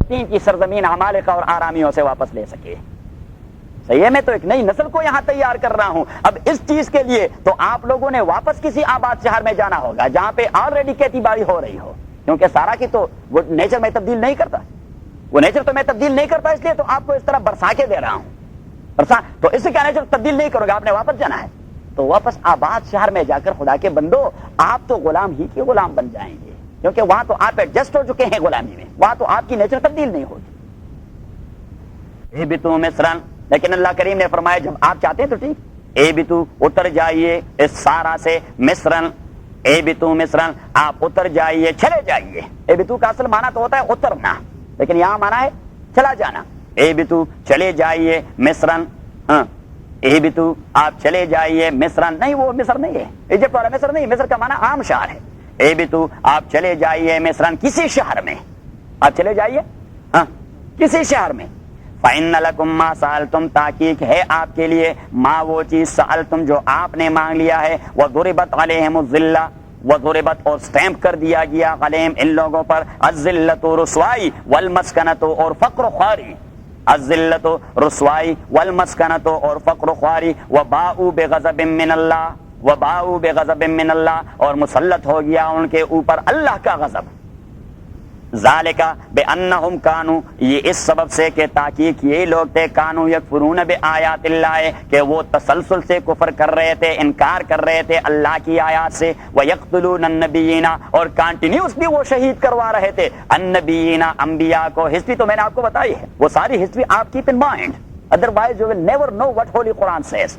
فلسطین کی سرزمین عمالقہ اور آرامیوں سے واپس لے سکے. صحیح ہے, میں تو ایک نئی نسل کو یہاں تیار کر رہا ہوں. اب اس چیز کے لیے تو آپ لوگوں نے واپس کسی آباد شہر میں جانا ہوگا جہاں پہ آلریڈی کھیتی باڑی ہو رہی ہو, کیونکہ سارا کی تو وہ نیچر میں تبدیل نہیں کرتا, وہ نیچر تو میں تبدیل نہیں کرتا, اس لیے تو آپ کو اس طرح برسا کے دے رہا ہوں. برسا تو اس سے کیا نیچر تبدیل نہیں کرو گے, آپ نے واپس جانا ہے تو واپس آباد شہر میں جا کر خدا کے بندو آپ تو غلام ہی کے غلام بن جائیں گے, کیونکہ وہاں تو آپ ایڈجسٹ ہو چکے ہیں غلامی میں, وہاں تو آپ کی نیچر تبدیل نہیں ہوگی. اہبطوا مصرا, لیکن اللہ کریم نے فرمایا جب آپ چاہتے ہیں تو ٹھیک, اہبطوا اتر جائیے اس سارا سے, مصرن اہبطوا مصرن آپ اتر جائیے, چلے جائیے. اہبطوا کا اصل معنی تو ہوتا ہے اترنا, لیکن یہاں معنی ہے چلا جانا. اہبطوا چلے جائیے, مصرن اہبطوا آپ چلے جائیے, مصرن نہیں وہ مصر نہیں ہے, ایجپٹ والا مصر نہیں, مصر کا معنی عام شہر ہے. اہبطوا آپ چلے جائیے, مصرن کسی شہر میں, آپ چلے جائیے کسی شہر میں. فَإِنَّ لَكُمْ مَا سَأَلْتُمْ, تحقیق ہے آپ کے لیے, ما وہ چیز سألتم جو آپ نے مانگ لیا ہے. وَضُرِبَتْ عَلَيْهِمُ الذِّلَّةُ, وَضُرِبَتْ اور سٹیمپ کر دیا گیا, علیہم ان لوگوں پر, الذِّلَّةُ رسوائی, وَالْمَسْكَنَةُ اور فقر و خواری, الذِّلَّةُ رسوائی, وَالْمَسْكَنَةُ اور فقر و خواری, وَبَاءُوا بِغَضَبٍ مِّنَ اللَّهِ وَبَاءُوا بِغَضَبٍ مِّنَ اللَّهِ اور مسلط ہو گیا ان کے اوپر اللہ کا غضب. ذالک بأنہم کانوا, یہ اس سبب سے کہ تحقیق یہ لوگ تھے, کانوا یکفرون بآیات اللہ, کہ وہ تسلسل سے کفر کر رہے تھے, انکار کر رہے تھے اللہ کی آیات سے. ویقتلون النبیین, اور کنٹینیوسلی وہ شہید کروا رہے تھے النبیین, انبیاء کو. ہسٹری تو میں نے آپ کو بتائی ہے, وہ ساری ہسٹری آپ keep in mind, otherwise you will never know what holy Quran says.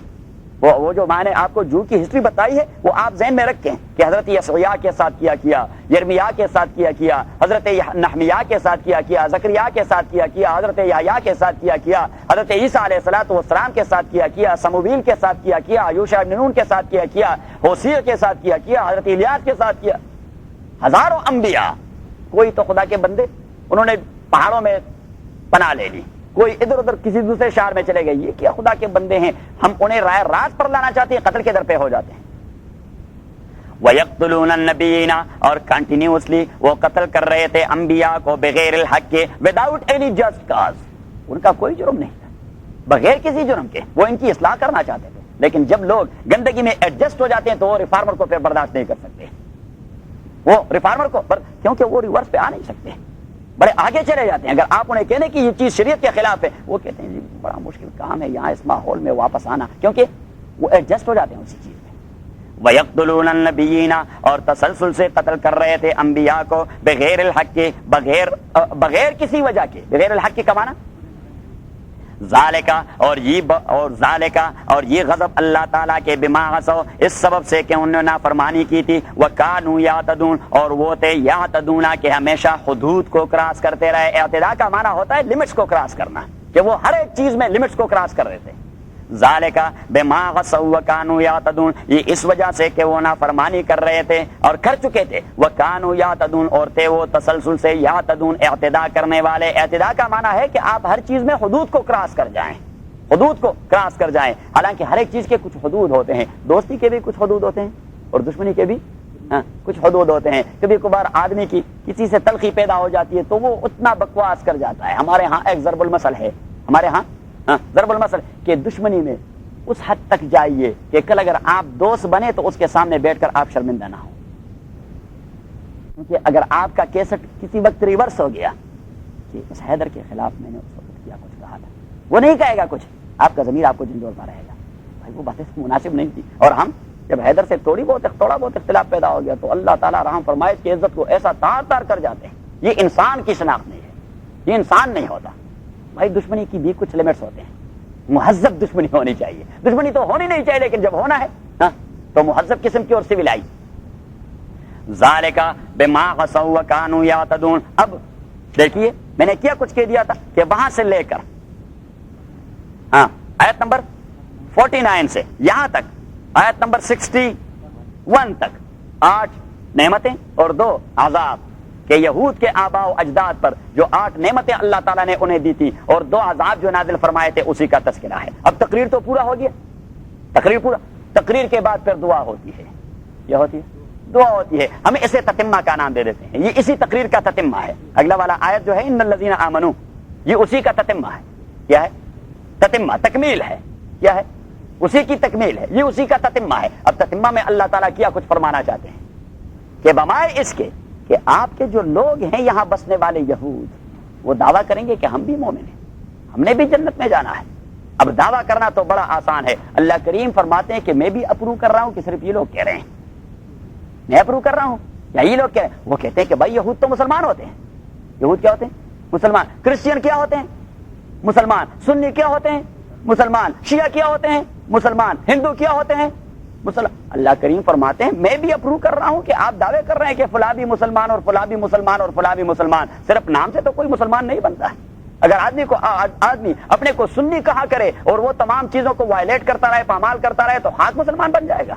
وہ جو میں نے آپ کو جو کی ہسٹری بتائی ہے وہ آپ ذہن میں رکھیں کہ حضرت یسوع کے ساتھ کیا, یرمیا کے ساتھ کیا, حضرت نحمیا کے ساتھ کیا, زکریا کے ساتھ کیا, حضرت یحییٰ کے ساتھ کیا, حضرت عیسیٰ علیہ الصلوۃ والسلام کے ساتھ کیا, سمویل کے ساتھ کیا, یوشع بن نون کے ساتھ کیا, ہوسیع کے ساتھ کیا, حضرت الیاس کے ساتھ کیا. ہزاروں انبیاء. کوئی تو خدا کے بندے انہوں نے پہاڑوں میں پناہ لے لی, کوئی ادھر ادھر کسی دوسرے شہر میں چلے گئے. یہ کیا خدا کے بندے ہیں, ہم انہیں رائے راست پر لانا چاہتے ہیں, قتل کے در پہ ہو جاتے ہیں. وَيَقْتُلُونَ النَّبِيِّينَ, اور کنٹینیوسلی وہ قتل کر رہے تھے انبیاء کو, بغیر الحق کے, وداؤٹ اینی جسٹ کاز. ان کا کوئی جرم نہیں تھا, بغیر کسی جرم کے وہ ان کی اصلاح کرنا چاہتے تھے. لیکن جب لوگ گندگی میں ایڈجسٹ ہو جاتے ہیں تو وہ ریفارمر کو پھر برداشت نہیں کر سکتے, وہ ریفارمر کو, کیونکہ وہ ریورس پہ آ نہیں سکتے, بڑے آگے چلے جاتے ہیں. اگر آپ انہیں کہنے کی یہ چیز شریعت کے خلاف ہے, وہ کہتے ہیں جی بڑا مشکل کام ہے یہاں اس ماحول میں واپس آنا, کیونکہ وہ ایڈجسٹ ہو جاتے ہیں اسی چیز میں. وَيَقْتُلُونَ النَّبِيِّينَ, اور تسلسل سے قتل کر رہے تھے انبیاء کو, بغیر الحق کے, بغیر کسی وجہ کے, بغیر الحق کے کمانا. ذالکا, اور یہ غضب اللہ تعالیٰ کے, بما عصوا, اس سبب سے کہ انہوں نے نافرمانی کی تھی, وَكَانُوا يَعْتَدُونَ, اور وہ تھے یعتدون, کہ ہمیشہ حدود کو کراس کرتے رہے. اعتداء کا معنی ہوتا ہے لمٹس کو کراس کرنا, کہ وہ ہر ایک چیز میں لمٹس کو کراس کر رہے تھے. ذالکا بما عصوا وكانوا يعتدون, یہ اس وجہ سے کہ وہ نافرمانی کر رہے تھے اور کر چکے تھے. وكانوا يعتدون, اور تھے وہ تسلسل سے یعتدون, اعتداء کرنے والے. اعتداء کا معنی ہے کہ آپ ہر چیز میں حدود کو کراس کر جائیں, حدود کو کراس کر جائیں. حالانکہ ہر ایک چیز کے کچھ حدود ہوتے ہیں, دوستی کے بھی کچھ حدود ہوتے ہیں اور دشمنی کے بھی کچھ حدود ہوتے ہیں. کبھی کبھار آدمی کی کسی سے تلخی پیدا ہو جاتی ہے تو وہ اتنا بکواس کر جاتا ہے. ہمارے ہاں ایک ضرب المثل ہے, ہمارے ہاں ضرب المثل, کہ دشمنی میں اس حد تک جائیے کہ کل اگر آپ دوست بنے تو اس کے سامنے بیٹھ کر آپ شرمندہ نہ ہو. کیونکہ اگر آپ کا کیسٹ کسی وقت ریورس ہو گیا کہ اس حیدر کے خلاف میں نے اس وقت کیا کچھ کہا تھا, وہ نہیں کہے گا کچھ, آپ کا ضمیر آپ کو جھنجھوڑتا رہے گا, بھائی وہ باتیں مناسب نہیں تھی. اور ہم جب حیدر سے تھوڑا بہت اختلاف پیدا ہو گیا تو اللہ تعالیٰ رحم فرمائے کہ عزت کو ایسا تار تار کر جاتے ہیں. یہ انسان کی شناخت نہیں ہے, یہ انسان نہیں ہوتا. بھائی دشمنی کی بھی کچھ لمٹس ہوتے ہیں, مہذب دشمنی ہونی چاہیے. دشمنی تو ہونی نہیں چاہیے, لیکن جب ہونا ہے تو مہذب قسم کی اور سویلائی. ذالکا بما عصوا وكانوا يعتدون. اب دیکھیے میں نے کیا کچھ کہہ دیا تھا کہ وہاں سے لے کر آیت نمبر 49 سے یہاں تک آیت نمبر 61 تک 8 نعمتیں اور 2 عذاب, کہ یہود کے آباء و اجداد پر جو 8 نعمتیں اللہ تعالیٰ نے انہیں دی تھی اور 2 عذاب جو نازل فرمائے تھے اسی کا تذکرہ ہے. اب تقریر تو پورا ہو گیا, تقریر کے بعد پھر دعا ہوتی ہے. یہ ہوتی ہے دعا ہوتی ہے، ہم اسے تتمہ کا نام دے دیتے ہیں، یہ اسی تقریر کا تتمہ ہے۔ اگلا والا آیت جو ہے ان الذین آمنو، یہ اسی کا تتمہ ہے۔ کیا ہے؟ تتمہ، تکمیل ہے۔ کیا ہے؟ اسی کی تکمیل ہے، یہ اسی کا تتمہ ہے۔ اب تتمہ میں اللہ تعالیٰ کیا کچھ فرمانا چاہتے ہیں کہ بمائے اس کے کہ آپ کے جو لوگ ہیں یہاں بسنے والے یہود، وہ دعویٰ کریں گے کہ ہم بھی مومن ہیں، ہم نے بھی جنت میں جانا ہے۔ اب دعویٰ کرنا تو بڑا آسان ہے، اللہ کریم فرماتے ہیں کہ میں بھی اپروو کر رہا ہوں کہ صرف یہ لوگ کہہ رہے ہیں؟ میں اپروو کر رہا ہوں یا یہ لوگ کہہ رہے ہیں؟ وہ کہتے ہیں کہ بھائی یہود تو مسلمان ہوتے ہیں۔ یہود کیا ہوتے ہیں؟ مسلمان۔ کرسچین کیا ہوتے ہیں؟ مسلمان۔ سنی کیا ہوتے ہیں؟ مسلمان۔ شیعہ کیا ہوتے ہیں؟ مسلمان۔ ہندو کیا ہوتے ہیں؟ مسلمان۔ اللہ کریم فرماتے ہیں میں بھی اپروو کر رہا ہوں کہ آپ دعوے کر رہے ہیں کہ فلاں بھی مسلمان اور فلاں بھی مسلمان اور فلاں بھی مسلمان، صرف نام سے تو کوئی مسلمان نہیں بنتا ہے۔ اگر آدمی اپنے کو سنی کہا کرے اور وہ تمام چیزوں کو وائلیٹ کرتا رہے، پامال کرتا رہے، تو خاص مسلمان بن جائے گا۔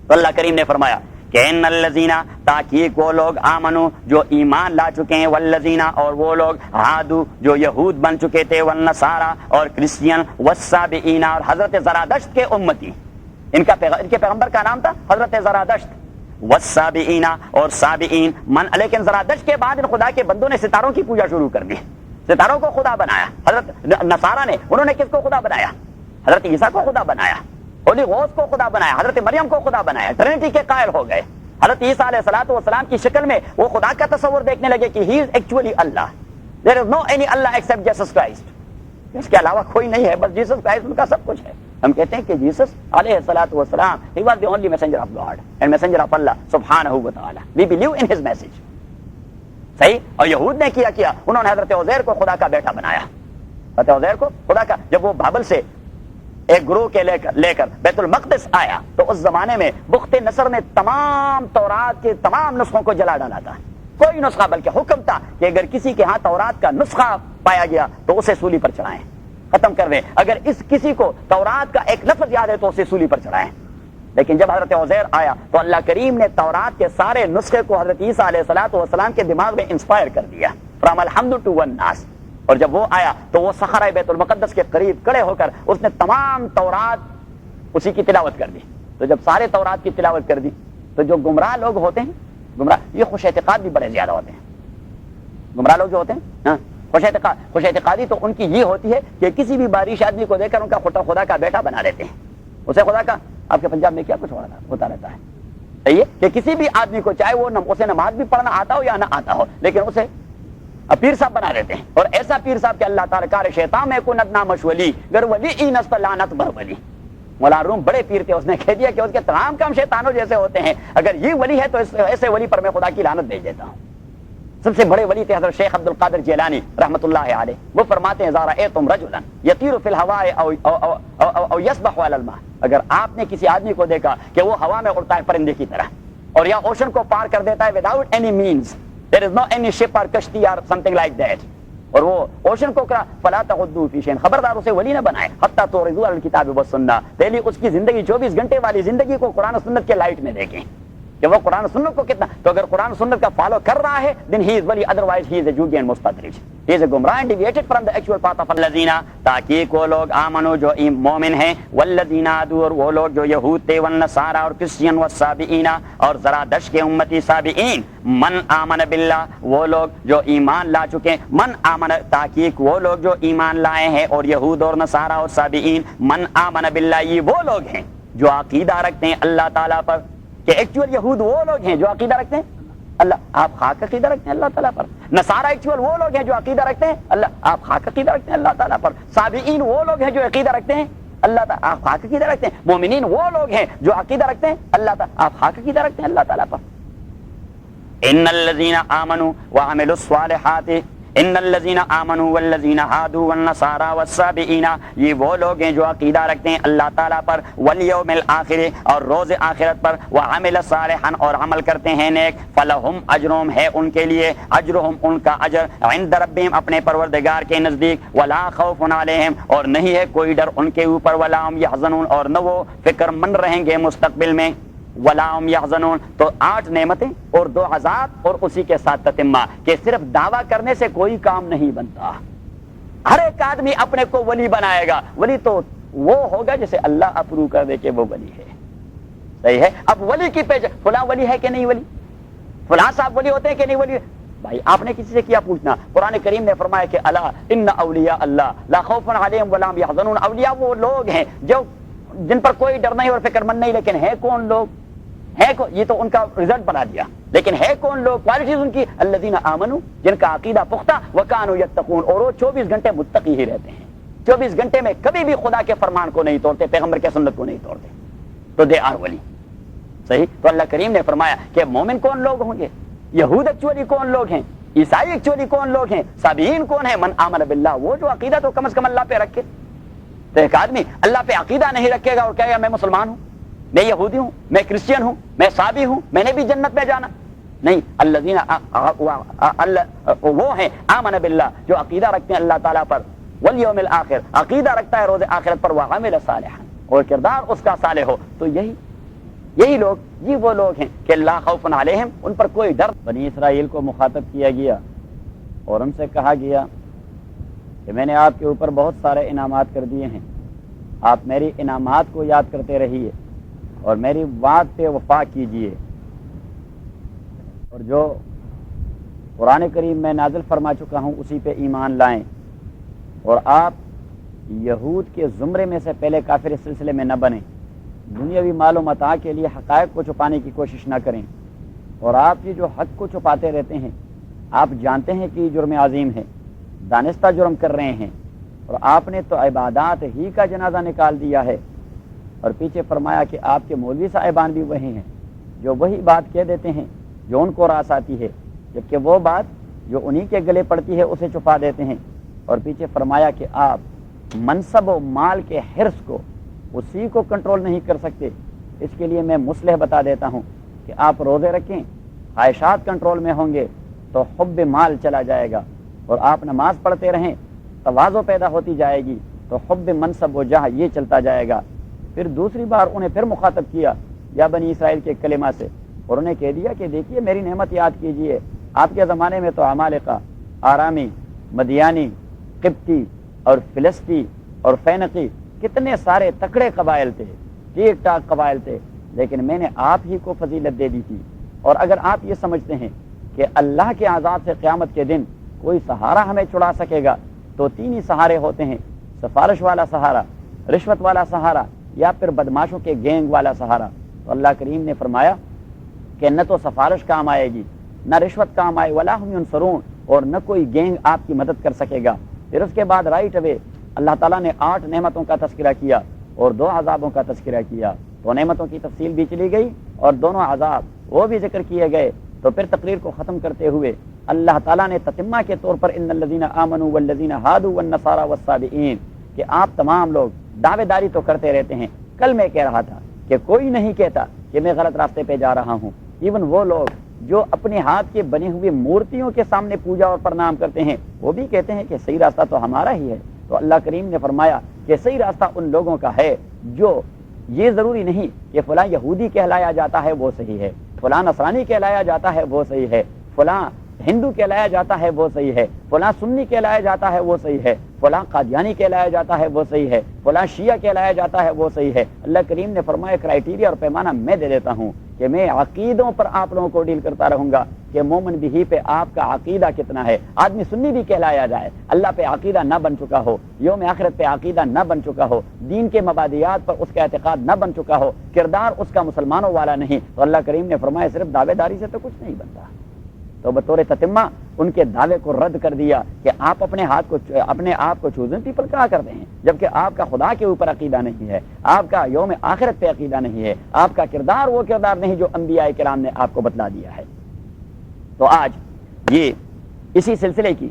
تو اللہ کریم نے فرمایا کہ ان الذین، تاکہ وہ لوگ آمنو جو ایمان لا چکے ہیں، والذین اور وہ لوگ ہادو جو یہود بن چکے تھے، والنصارى اور کرسچین، والسابئین اور حضرت زرادشت کے امتی، ان کے پیغمبر کا نام تھا حضرت زرادشت، والسابئین اور سابئین من، لیکن زرادشت کے بعد ان خدا کے بندوں نے ستاروں کی پوجا شروع کر دی، ستاروں کو خدا بنایا۔ حضرت نصارہ نے، انہوں نے کس کو خدا بنایا؟ حضرت عیسیٰ کو خدا بنایا، ہولی غوث کو خدا بنایا، حضرت مریم کو خدا بنایا، ٹرینٹی کے قائل ہو گئے۔ حضرت عیسیٰ علیہ الصلوۃ والسلام کی شکل میں وہ خدا کا تصور دیکھنے لگے کہ he is actually Allah, there is no any Allah except Jesus Christ, اس کے علاوہ کوئی نہیں ہے، بس جیسس کرائسٹ ان کا سب کچھ ہے۔ ہم کہتے ہیں کہ جیسس علیہ الصلوۃ والسلام he was the only messenger of God and messenger of Allah subhanahu wa ta'ala, we believe in his message۔ صحیح۔ اور یہود نے کیا انہوں نے حضرت عزیر کو خدا کا بیٹا بنایا، حضرت عزیر کو خدا کا، جب وہ بابل سے ایک گروہ کے لے کر بیت المقدس آیا تو اس زمانے میں بخت نصر نے تمام تورات کے تمام نسخوں کو جلا ڈالا تھا، کوئی نسخہ، بلکہ حکم تھا کہ اگر کسی کے ہاں تورات کا نسخہ پایا گیا تو اسے سولی پر چڑھائیں، ختم کر دیں، اگر اس کسی کو تورات کا ایک لفظ یاد ہے تو اسے سولی پر چڑھائیں۔ لیکن جب حضرت عزیر آیا تو اللہ کریم نے تورات کے سارے نسخے کو حضرت عیسیٰ علیہ الصلوۃ والسلام کے دماغ میں انسپائر کر دیا، فرام الحمد ٹو ون ناس۔ اور جب وہ آیا تو وہ صحرائے بیت المقدس کے قریب کھڑے ہو کر اس نے تمام تورات اسی کی تلاوت کر دی۔ تو جب سارے تورات کی تلاوت کر دی تو جو گمراہ لوگ ہوتے ہیں، گمراہ، یہ خوش اعتقاد بھی بڑے زیادہ ہوتے ہیں، گمراہ لوگ جو ہوتے ہیں ہاں خوش اعتقادی تو ان کی یہ ہوتی ہے کہ کسی بھی بارش آدمی کو دیکھ کر ان کا خدا کا بیٹا بنا دیتے ہیں، اسے خدا کا، آپ کے پنجاب میں کیا کچھ ہوتا رہتا ہے، صحیح ہے کہ کسی بھی آدمی کو چاہے وہ اسے نماز بھی پڑھنا آتا ہو یا نہ آتا ہو، لیکن اسے پیر صاحب بنا دیتے ہیں، اور ایسا پیر صاحب کہ اللہ تعالی کار شیطان میں کو ندنا مشولی گر ولی اینست لعنت بر ولی۔ مولانا روم بڑے پیر تھے، اس نے کہہ دیا کہ اس کے تمام کام شیطانوں جیسے ہوتے ہیں، اگر یہ ولی ہے تو ایسے ولی پر میں خدا کی لعنت بھیج دیتا ہوں۔ سب سے بڑے ولی تھے حضرت شیخ عبد القادر جیلانی رحمۃ اللہ علیہ، وہ فرماتے ہیں ذرا تم رجلا یطیر فی الہواء او یسبح علی الماء، اگر آپ نے کسی آدمی کو دیکھا کہ وہ ہوا میں اڑتا ہے پرندے کی طرح اور یا اوشن کو پار کر دیتا ہے without any means, there is no any ship or کشتی or something like that، اور وہ اوشن کو کرا فلا تغدوا فی شیء، خبردار اسے ولی نہ بنائے، حتی تعرضوا علی الکتاب والسنہ، پہلی اس کی زندگی 24 گھنٹے والی زندگی کو قرآن و سنت کے لائٹ میں دیکھیں کہ وہ قرآن و سنت کو کتنا، تو اگر قرآن و سنت کا فالو کر رہا ہے then he is wali, otherwise he is a Jugi and Mustadrij, he is a گمراہ and deviated from the actual path of الذین، تاکہ وہ لوگ آمنو جو مومن ہیں، والذین عادوا اور وہ لوگ جو یہود تھے، والنصارى اور کرسچین، والسابئین اور زرادشت کے امتی سابئین، من آمن باللہ وہ لوگ جو ایمان لا چکے ہیں، من آمن تاکہ وہ لوگ جو ایمان لائے ہیں، اور یہود اور نصارى اور سابئین، من آمن باللہ یہ وہ لوگ ہیں جو عقیدہ رکھتے ہیں اللہ تعالیٰ پر، کہ ایکچوئل یہود وہ لوگ ہیں جو عقیدہ رکھتے ہیں اللہ، آپ خاک عقیدہ رکھتے ہیں اللہ تعالیٰ پر، نصارہ ایکچوئل وہ لوگ ہیں جو عقیدہ رکھتے ہیں اللہ، آپ خاک عقیدہ رکھتے ہیں اللہ تعالیٰ پر، سابئین وہ لوگ ہیں جو عقیدہ رکھتے ہیں اللہ تعالیٰ، آپ خاک عقیدہ رکھتے ہیں، مومنین وہ لوگ ہیں جو عقیدہ رکھتے ہیں اللہ تعالیٰ، آپ خاک عقیدہ رکھتے ہیں اللہ تعالیٰ پر۔ ان الذین آمنوا وعملوا الصالحات، ان الذین آمنوا والذین هادوا والنصارى والسابئین، یہ وہ لوگ ہیں جو عقیدہ رکھتے ہیں اللہ تعالیٰ پر، والیوم الآخر اور روز آخرت پر، وعمل صالحا اور عمل کرتے ہیں نیک، فلہم اجرہم ہے ان کے لیے، اجرہم ان کا اجر، عند ربہم اپنے پروردگار کے نزدیک، ولا خوف علیہم اور نہیں ہے کوئی ڈر ان کے اوپر، ولا هم یحزنون اور نہ وہ فکر مند رہیں گے مستقبل میں، ولا هم یحزنون۔ تو 8 نعمتیں اور 2 عذاب اور اسی کے ساتھ تتمہ کہ صرف دعویٰ کرنے سے کوئی کام نہیں بنتا، ہر ایک آدمی اپنے کو ولی بنائے گا، ولی تو وہ ہوگا جسے اللہ اپروو کر دے کہ وہ ولی ہے، صحیح ہے. اب ولی کی پہچان, فلاں ولی ہے کہ نہیں ولی, فلاں صاحب ولی ہوتے ہیں کہ نہیں ولی. بھائی آپ نے کسی سے کیا پوچھنا؟ قرآن کریم نے فرمایا کہ الا ان اولیاء اللہ لا خوف علیہم ولا هم يحزنون. اولیاء وہ لوگ ہیں جو جن پر کوئی ڈر نہیں اور فکر مند نہیں. لیکن ہے کون لوگ؟ ہے یہ تو ان کا رزلٹ بنا دیا. لیکن ہے کون لوگ؟ کوالٹیز ان کی الذین آمنوا, جن کا عقیدہ پختہ, وکانوا یتقون, اور وہ 24 گھنٹے متقی ہی رہتے ہیں. 24 گھنٹے میں کبھی بھی خدا کے فرمان کو نہیں توڑتے, پیغمبر کے سنت کو نہیں توڑتے, تو دے آر ولی. صحیح. تو اللہ کریم نے فرمایا کہ مومن کون لوگ ہوں گے, یہود ایکچولی کون لوگ ہیں, عیسائی ایکچولی کون لوگ ہیں, سابعین کون ہیں, من آمن باللہ, وہ جو عقیدہ تو کم از کم اللہ پہ رکھے. تو ایک آدمی اللہ پہ عقیدہ نہیں رکھے گا اور کہے گا میں مسلمان ہوں, میں یہودی ہوں, میں کرسچین ہوں, میں سابی ہوں, میں نے بھی جنت میں جانا. نہیں, الذین وہ ہیں آمن باللہ, جو عقیدہ رکھتے ہیں اللہ تعالیٰ پر, والیوم الآخر, عقیدہ رکھتا ہے روز آخرت پر, وعمل صالحا, اور کردار اس کا صالح ہو. تو یہی لوگ, یہ وہ لوگ ہیں کہ لا خوف علیہم, ان پر کوئی ڈر. بنی اسرائیل کو مخاطب کیا گیا اور ان سے کہا گیا کہ میں نے آپ کے اوپر بہت سارے انعامات کر دیے ہیں, آپ میری انعامات کو یاد کرتے رہیے اور میری وعد پہ وفا کیجیے, اور جو قرآن کریم میں نازل فرما چکا ہوں اسی پہ ایمان لائیں, اور آپ یہود کے زمرے میں سے پہلے کافر اس سلسلے میں نہ بنیں, دنیاوی مال و متاع کے لیے حقائق کو چھپانے کی کوشش نہ کریں, اور آپ یہ جو حق کو چھپاتے رہتے ہیں آپ جانتے ہیں کہ یہ جرم عظیم ہے, دانستہ جرم کر رہے ہیں, اور آپ نے تو عبادات ہی کا جنازہ نکال دیا ہے. اور پیچھے فرمایا کہ آپ کے مولوی صاحبان بھی وہی ہیں جو وہی بات کہہ دیتے ہیں جو ان کو راس آتی ہے, جبکہ وہ بات جو انہی کے گلے پڑتی ہے اسے چھپا دیتے ہیں. اور پیچھے فرمایا کہ آپ منصب و مال کے حرص کو, اسی کو کنٹرول نہیں کر سکتے. اس کے لیے میں مصلح بتا دیتا ہوں کہ آپ روزے رکھیں, خواہشات کنٹرول میں ہوں گے تو حب مال چلا جائے گا, اور آپ نماز پڑھتے رہیں, تواضع پیدا ہوتی جائے گی تو حب منصب و جاہ یہ چلتا جائے گا. پھر دوسری بار انہیں پھر مخاطب کیا یا بنی اسرائیل کے کلمہ سے, اور انہیں کہہ دیا کہ دیکھیے میری نعمت یاد کیجئے, آپ کے زمانے میں تو عمالقہ, آرامی, مدیانی, قبطی اور فلسطی اور فینقی, کتنے سارے تکڑے قبائل تھے, ٹھیک ٹاک قبائل تھے, لیکن میں نے آپ ہی کو فضیلت دے دی تھی. اور اگر آپ یہ سمجھتے ہیں کہ اللہ کے عذاب سے قیامت کے دن کوئی سہارا ہمیں چھڑا سکے گا, تو 3 ہی سہارے ہوتے ہیں, سفارش والا سہارا, رشوت والا سہارا, یا پھر بدماشوں کے گینگ والا سہارا. تو اللہ کریم نے فرمایا کہ نہ تو سفارش کام آئے گی, نہ رشوت کام آئے, ولا هم ينصرون, اور نہ کوئی گینگ آپ کی مدد کر سکے گا. پھر اس کے بعد رائٹ اوے اللہ تعالیٰ نے 8 نعمتوں کا تذکرہ کیا اور 2 عذابوں کا تذکرہ کیا. تو نعمتوں کی تفصیل بھی چلی گئی اور دونوں عذاب وہ بھی ذکر کیے گئے. تو پھر تقریر کو ختم کرتے ہوئے اللہ تعالیٰ نے تتمہ کے طور پر ان الذین آمنوا والذین ہادوا والنصارى والصابئین, کہ آپ تمام لوگ دعوے داری تو کرتے رہتے ہیں. کل میں کہہ رہا تھا کہ کوئی نہیں کہتا کہ میں غلط راستے پہ جا رہا ہوں. ایون وہ لوگ جو اپنے ہاتھ کے بنے ہوئے مورتیوں کے سامنے پوجا اور پرنام کرتے ہیں وہ بھی کہتے ہیں کہ صحیح راستہ تو ہمارا ہی ہے. تو اللہ کریم نے فرمایا کہ صحیح راستہ ان لوگوں کا ہے جو, یہ ضروری نہیں کہ فلاں یہودی کہلایا جاتا ہے وہ صحیح ہے, فلاں نصرانی کہلایا جاتا ہے وہ صحیح ہے, فلاں ہندو کہلایا جاتا ہے وہ صحیح ہے, فلاں سنی کہلایا جاتا ہے وہ صحیح ہے, فلاں قادیانی کہلایا جاتا ہے وہ صحیح ہے, فلاں شیعہ کہلایا جاتا ہے وہ صحیح ہے. اللہ کریم نے فرمایا کرائیٹیریا اور پیمانہ میں دے دیتا ہوں کہ میں عقیدوں پر آپ لوگوں کو ڈیل کرتا رہوں گا کہ مومن بھی پہ آپ کا عقیدہ کتنا ہے. آدمی سنی بھی کہلایا جائے, اللہ پہ عقیدہ نہ بن چکا ہو, یوم آخرت پہ عقیدہ نہ بن چکا ہو, دین کے مبادیات پر اس کا اعتقاد نہ بن چکا ہو, کردار اس کا مسلمانوں والا نہیں, تو اللہ کریم نے فرمایا صرف دعوے داری سے تو کچھ نہیں بنتا. تو بطور تتمہ ان کے دعوے کو رد کر دیا کہ آپ اپنے آپ کو چوزن پیپل کہا کرتے ہیں, جبکہ آپ کا خدا کے اوپر عقیدہ نہیں ہے, آپ کا یوم آخرت پہ عقیدہ نہیں ہے, آپ کا کردار وہ کردار نہیں جو انبیاء کرام نے آپ کو بتلا دیا ہے. تو آج یہ اسی سلسلے کی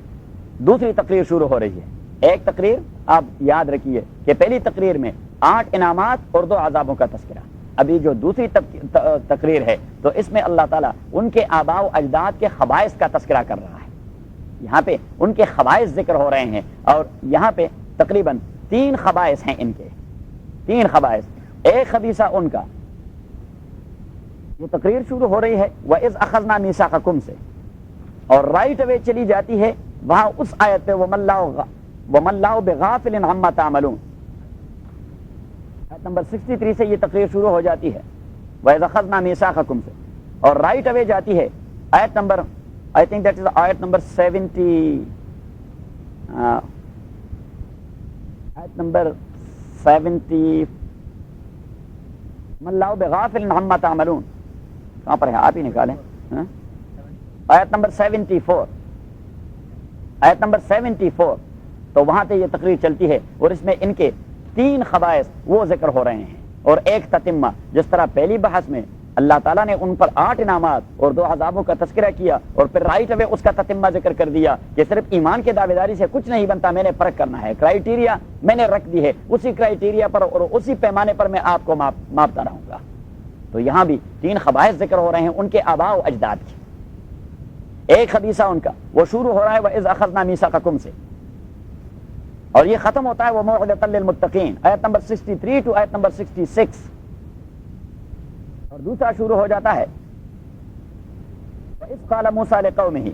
دوسری تقریر شروع ہو رہی ہے. ایک تقریر آپ یاد رکھیے کہ پہلی تقریر میں 8 انعامات اور 2 عذابوں کا تذکرہ. ابھی جو دوسری تقریر ہے تو اس میں اللہ تعالیٰ ان کے آباء و اجداد کے خبائث کا تذکرہ کر رہا ہے. یہاں پہ ان کے خبائث ذکر ہو رہے ہیں, اور یہاں پہ تقریباً 3 خبائث ہیں ان کے, 3 خبائث, ایک خبیثہ ان کا. یہ تقریر شروع ہو رہی ہے وَإِذْ أَخَذْنَا مِيثَاقَكُمْ سے, اور رائٹ اوے چلی جاتی ہے وہاں اس آیت پہ وَمَا اللَّهُ بِغَافِلٍ عَمَّا تَعْمَلُونَ. نمبر 63 سے یہ تقریر شروع ہو جاتی ہے. وَإِذْ أَخَذْنَا مِيثَاقَكُمْ سے، اور رائٹ اوے جاتی ہے آیت number I think that is آیت نمبر 70 آیت نمبر 70 مَلَّهُ بِغَافِلٍ عَمَّا تَعْمَلُونَ، کہاں پر ہے آپ ہی نکالیں، آیت نمبر 74 آیت نمبر 74 تو وہاں سے یہ تقریر چلتی ہے، اور اس میں ان کے 3 خبائث وہ ذکر ہو رہے ہیں اور ایک تتمہ، جس طرح پہلی بحث میں اللہ تعالیٰ نے ان پر 8 انعامات اور 2 عذابوں کا تذکرہ کیا، اور پھر رائٹ اوے اس کا تتمہ ذکر کر دیا کہ صرف ایمان کے دعوے داری سے کچھ نہیں بنتا، میں نے پرکھ کرنا ہے، کرائیٹیریا میں نے رکھ دی ہے، اسی کرائیٹیریا پر اور اسی پیمانے پر میں آپ کو ماپتا رہوں گا۔ تو یہاں بھی 3 خبائث ذکر ہو رہے ہیں ان کے آباء و اجداد کی۔ ایک خبیثہ ان کا وہ شروع ہو رہا ہے وَإِذْ أَخَذْنَا مِيثَاقَكُمْ سے، اور یہ ختم ہوتا ہے وَمَوْعِظَةً لِّلْمُتَّقِينَ آیت نمبر 63 ٹو آیت نمبر 66، اور دوسرا شروع ہو جاتا ہے وَإِذْ قَالَ مُوسَىٰ لِقَوْمِهِ،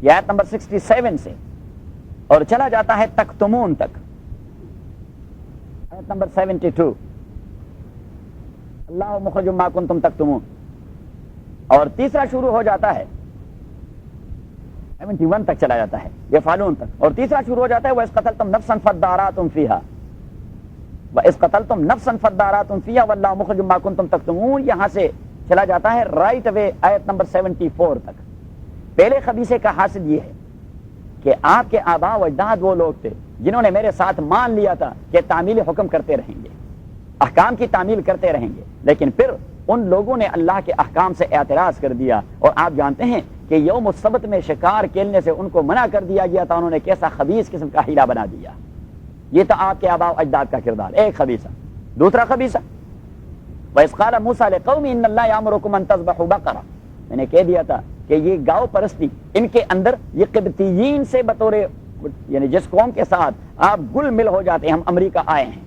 یہ آیت نمبر 67 سے، اور چلا جاتا ہے تکتمون تک آیت نمبر 72، اللہ مخرج ما کنتم تکتمون، اور تیسرا شروع ہو جاتا ہے 71 تک چلا جاتا ہے یہ فالون تک، اور تیسرا شروع ہو جاتا ہے وَإِذْ قَتَلْتُمْ نَفْسًا فَادَّارَأْتُمْ فِيهَا، وَإِذْ قَتَلْتُمْ نَفْسًا فَادَّارَأْتُمْ فِيهَا وَاللَّهُ مُخْرِجٌ مَا كُنتُمْ تَكْتُمُونَ، یہاں سے چلا جاتا ہے رائٹ اوے آیت نمبر 74 تک۔ پہلے خبیثے کا حاصل یہ ہے کہ آپ کے آباء و اجداد وہ لوگ تھے جنہوں نے میرے ساتھ مان لیا تھا کہ تعمیل حکم کرتے رہیں گے، احکام کی تعمیل کرتے رہیں گے، لیکن پھر ان لوگوں نے اللہ کے احکام سے اعتراض کر دیا، اور آپ جانتے ہیں کہ یوم السبت میں شکار کھیلنے سے ان کو منع کر دیا گیا تھا، انہوں نے کیسا خبیث قسم کا ہیلا بنا دیا۔ یہ تھا آپ کے آباء و اجداد کا کردار، ایک خبیثہ۔ دوسرا خبیثہ وَإِذْ قَالَ مُوسَىٰ لِقَوْمِهِ إِنَّ اللَّهَ يَأْمُرُكُمْ أَن تَذْبَحُوا بَقَرَةً، میں نے کہہ دیا تھا کہ یہ گاؤ پرستی ان کے اندر، یہ قبطیین سے بطور یعنی جس قوم کے ساتھ آپ گل مل ہو جاتے ہیں، ہم امریکہ آئے ہیں،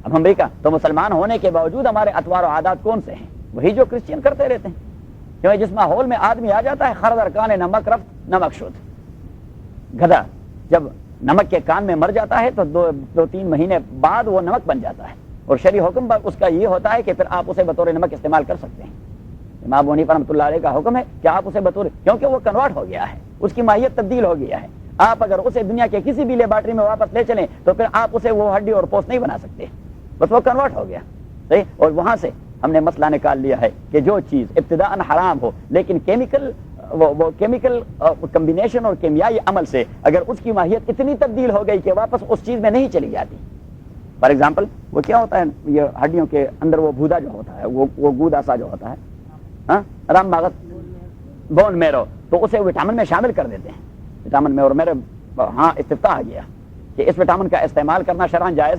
اب امریکہ تو مسلمان ہونے کے باوجود ہمارے اطوار و عادات کون سے ہیں؟ وہی جو کرسچین کرتے رہتے ہیں، کیونکہ جس ماحول میں آدمی آ جاتا ہے خردر کان نمک رفت نمک شد، گدھا جب نمک کے کان میں مر جاتا ہے تو 2-3 مہینے بعد وہ نمک بن جاتا ہے، اور شرعی حکم اس کا یہ ہوتا ہے کہ پھر آپ اسے بطور نمک استعمال کر سکتے ہیں۔ امام ابو حنیفہ رحمۃ اللہ علیہ کا حکم ہے کہ آپ اسے بطور، کیونکہ وہ کنورٹ ہو گیا ہے، اس کی ماہیت تبدیل ہو گیا ہے، آپ اگر اسے دنیا کے کسی بھی لیبارٹری میں واپس لے چلیں تو پھر آپ اسے وہ ہڈی اور پوست نہیں بنا سکتے، بس وہ کنورٹ ہو گیا، صحیح۔ اور وہاں سے ہم نے مسئلہ نکال لیا ہے کہ جو چیز ابتداءً حرام ہو لیکن کیمیکل وہ کیمیکل کمبینیشن اور کیمیائی عمل سے اگر اس کی ماہیت اتنی تبدیل ہو گئی کہ واپس اس چیز میں نہیں چلی جاتی، فار ایگزامپل وہ کیا ہوتا ہے، یہ ہڈیوں کے اندر وہ بھودا جو ہوتا ہے، وہ گودا سا جو ہوتا ہے، ہاں رام باغت بون میرو، تو اسے وٹامن میں شامل کر دیتے ہیں، وٹامن میں، اور میرے ہاں استفتاء آ گیا کہ اس وٹامن کا استعمال کرنا شرعاً جائز،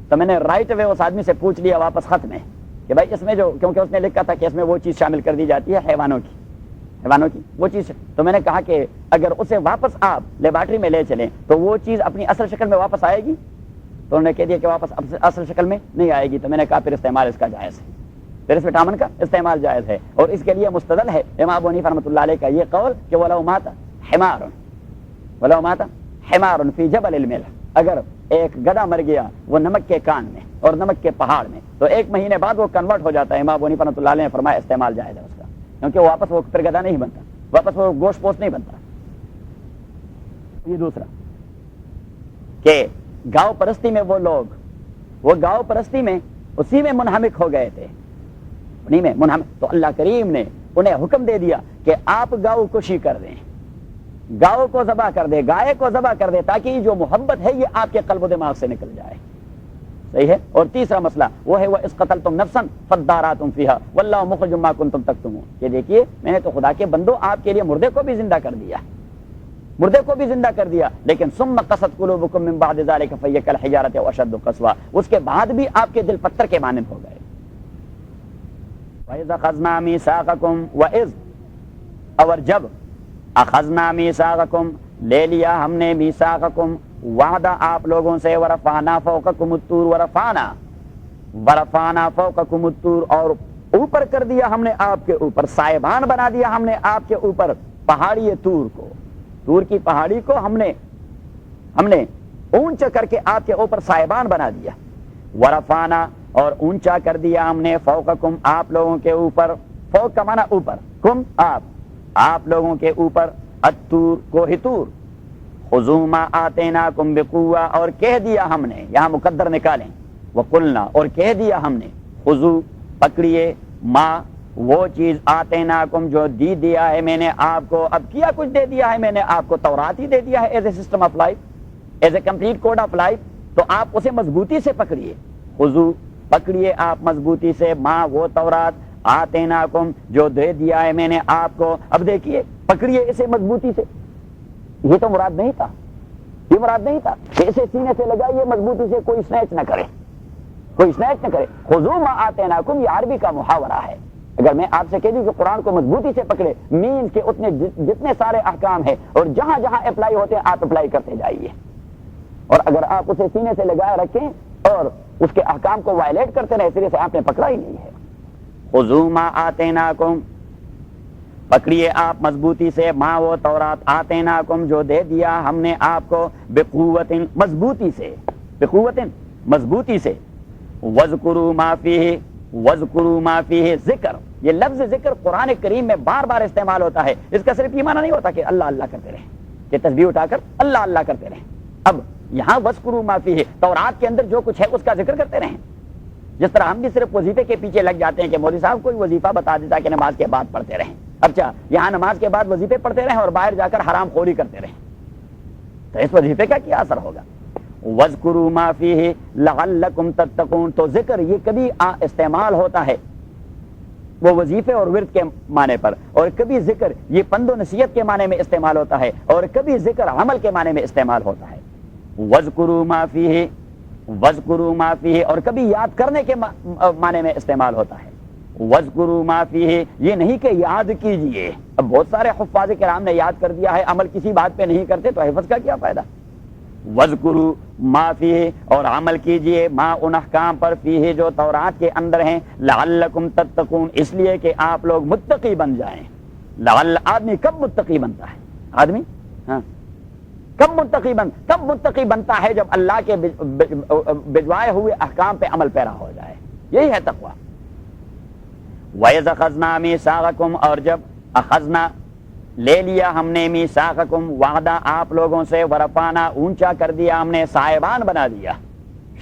تو میں نے رائٹ اوے اس آدمی سے پوچھ لیا واپس خط میں کہ بھائی اس میں جو، کیونکہ اس نے لکھا تھا کہ اس میں وہ چیز شامل کر دی جاتی ہے حیوانوں کی وہ چیز، تو میں نے کہا کہ اگر اسے واپس آپ لیبارٹری میں لے چلیں تو وہ چیز اپنی اصل شکل میں واپس آئے گی؟ تو انہوں نے کہہ دیا کہ واپس اصل شکل میں نہیں آئے گی، تو میں نے کہا پھر استعمال اس کا جائز ہے، پھر اس وٹامن کا استعمال جائز ہے، اور اس کے لیے مستدل ہے امام ابو حنیفہ رحمۃ اللہ علیہ کا یہ قول کہ وَلَوْ مَاتَ حِمَارٌ فِي جَبَلِ الْمِلْحِ، اگر ایک گدھا مر گیا وہ نمک کے کان میں اور نمک کے پہاڑ میں تو 1 مہینے بعد وہ کنورٹ ہو جاتا ہے، امام ابو حنیفہ رحمۃ اللہ علیہ نے فرمایا استعمال جائز ہے اس کا، کیونکہ واپس وہ پھر گدھا نہیں بنتا، واپس وہ گوشت پوست نہیں بنتا۔ یہ دوسرا کہ گاؤں پرستی میں وہ لوگ، وہ گاؤں پرستی میں اسی میں منہمک ہو گئے تھے، انہیں میں منہمک، تو اللہ کریم نے انہیں حکم دے دیا کہ آپ گاؤں کشی کر دیں، گاؤں کو ذبح کر دے، گائے کو ذبح کر دے، تاکہ جو محبت ہے یہ آپ کے قلب و دماغ سے نکل جائے، صحیح ہے۔ اور تیسرا مسئلہ وہ ہے وَإِذْ قَتَلْتُمْ نَفْسًا فَادَّارَأْتُمْ فِيهَا وَاللَّهُ مُخْرِجٌ مَا كُنتُمْ تَكْتُمُونَ، یہ دیکھیے میں نے تو خدا کے بندو آپ کے لیے مردے کو بھی زندہ کر دیا، مردے کو بھی زندہ کر دیا، لیکن ثُمَّ قَسَتْ قُلُوبُكُم مِّن بَعْدِ ذَلِكَ فَهِيَ كَالْحِجَارَةِ أَوْ أَشَدُّ قَسْوَةً، اس کے بعد بھی آپ کے دل پتھر کے مانند ہو گئے۔ وَإِذْ أَخَذْنَا مِيثَاقَكُمْ، وَإِذْ اور جب، أَخَذْنَا مِيثَاقَكُمْ لے لیا ہم نے، میثاقکم وعدہ آپ لوگوں سے، ورفعنا فوقکم الطور، ورفعنا فوقکم الطور، اور اوپر کر دیا ہم نے آپ کے اوپر، سائبان بنا دیا ہم نے آپ کے اوپر پہاڑی طور کو، طور کی پہاڑی کو ہم نے اونچا کر کے آپ کے اوپر سائبان بنا دیا، ورفعنا اور اونچا کر دیا ہم نے فوقکم آپ لوگوں کے اوپر، فوق کا معنی اوپر، کم آپ لوگوں کے اوپر، الطور کوہ طور، خذوا ما آتیناکم بقوہ اور کہہ دیا ہم نے، یہاں مقدر نکالیں، وقلنا اور کہہ دیا ہم نے، خذوا پکڑیے، ما وہ چیز آتیناکم جو دیا ہے میں نے آپ کو، اب کیا کچھ دے دیا ہے میں نے آپ کو، تورات ہی دے دیا ہے as a system of life, as a complete code of life, تو آپ اسے مضبوطی سے پکڑیے، خذوا پکڑیے آپ مضبوطی سے، ما وہ تورات آتیناکم جو دے دیا ہے میں نے آپ کو، اب دیکھیے پکڑیے اسے مضبوطی سے، یہ تو مراد نہیں تھا، یہ مراد نہیں تھا کہ اسے سینے سے لگائیے مضبوطی سے، کوئی سنیچ نہ کرے، کوئی سنیچ نہ کرے، خذوا ما آتیناکم یہ عربی کا محاورہ ہے۔ اگر میں آپ سے کہہ دوں کہ قرآن کو مضبوطی سے پکڑے، مینز کے اتنے جتنے سارے احکام ہیں اور جہاں جہاں اپلائی ہوتے ہیں آپ اپلائی کرتے جائیے، اور اگر آپ اسے سینے سے لگائے رکھیں اور اس کے احکام کو وائلیٹ کرتے رہے، سرے سے آپ نے پکڑا ہی نہیں ہے۔ خذوا ما آتیناکم پکڑیے آپ مضبوطی سے، ما وہ تورات آتیناکم جو دے دیا ہم نے آپ کو، بقوت مضبوطی سے، بقوت مضبوطی سے، وذکروا ما فیہ وذکروا ما فیہ ذکر، یہ لفظ ذکر قرآن کریم میں بار بار استعمال ہوتا ہے، اس کا صرف یہ معنی نہیں ہوتا کہ اللہ اللہ کرتے رہیں، کہ تسبیح اٹھا کر اللہ اللہ کرتے رہیں، اب یہاں وذکروا ما فیہ تورات کے اندر جو کچھ ہے اس کا ذکر کرتے رہیں، جس طرح ہم بھی صرف وظیفے کے پیچھے لگ جاتے ہیں کہ مولوی صاحب کوئی وظیفہ بتا دیتا کہ نماز کے بعد پڑھتے رہیں، اچھا یہاں نماز کے بعد وظیفے پڑھتے رہیں اور باہر جا کر حرام خوری کرتے رہیں، تو اس وظیفے کا کیا اثر ہوگا؟ وَاذْكُرُوا مَا فِيهِ لَعَلَّكُمْ تَتَّقُونَ، تو ذکر یہ کبھی استعمال ہوتا ہے وہ وظیفے اور ورد کے معنی پر، اور کبھی ذکر یہ پند و نصیحت کے معنی میں استعمال ہوتا ہے، اور کبھی ذکر عمل کے معنی میں استعمال ہوتا ہے۔ وَاذْكُرُوا مَا فِيهِ وَاذْكُرُوا مَا فِيهِ اور کبھی یاد کرنے کے معنی میں استعمال ہوتا ہے۔ وَاذْكُرُوا مَا فِيهِ یہ نہیں کہ یاد کیجئے، اب بہت سارے حفاظ کرام نے یاد کر دیا ہے، عمل کسی بات پہ نہیں کرتے، تو حفظ کا کیا فائدہ؟ وَاذْكُرُوا مَا فِيهِ اور عمل کیجئے ما ان احکام پر، فیہ جو تورات کے اندر ہیں، لعلکم تتقون اس لیے کہ آپ لوگ متقی بن جائیں۔ آدمی کب متقی بنتا ہے؟ آدمی کب متقی بنتا ہے؟ جب اللہ کے بھجوائے ہوئے احکام پہ عمل پیرا ہو جائے، یہی ہے تقویٰ۔ وَإِذْ أَخَذْنَا مِيثَاقَكُمْ اور جب اخذنا لے لیا ہم نے، میثاقکم وعدہ آپ لوگوں سے، ورفعنا اونچا کر دیا ہم نے، صاحبان بنا دیا،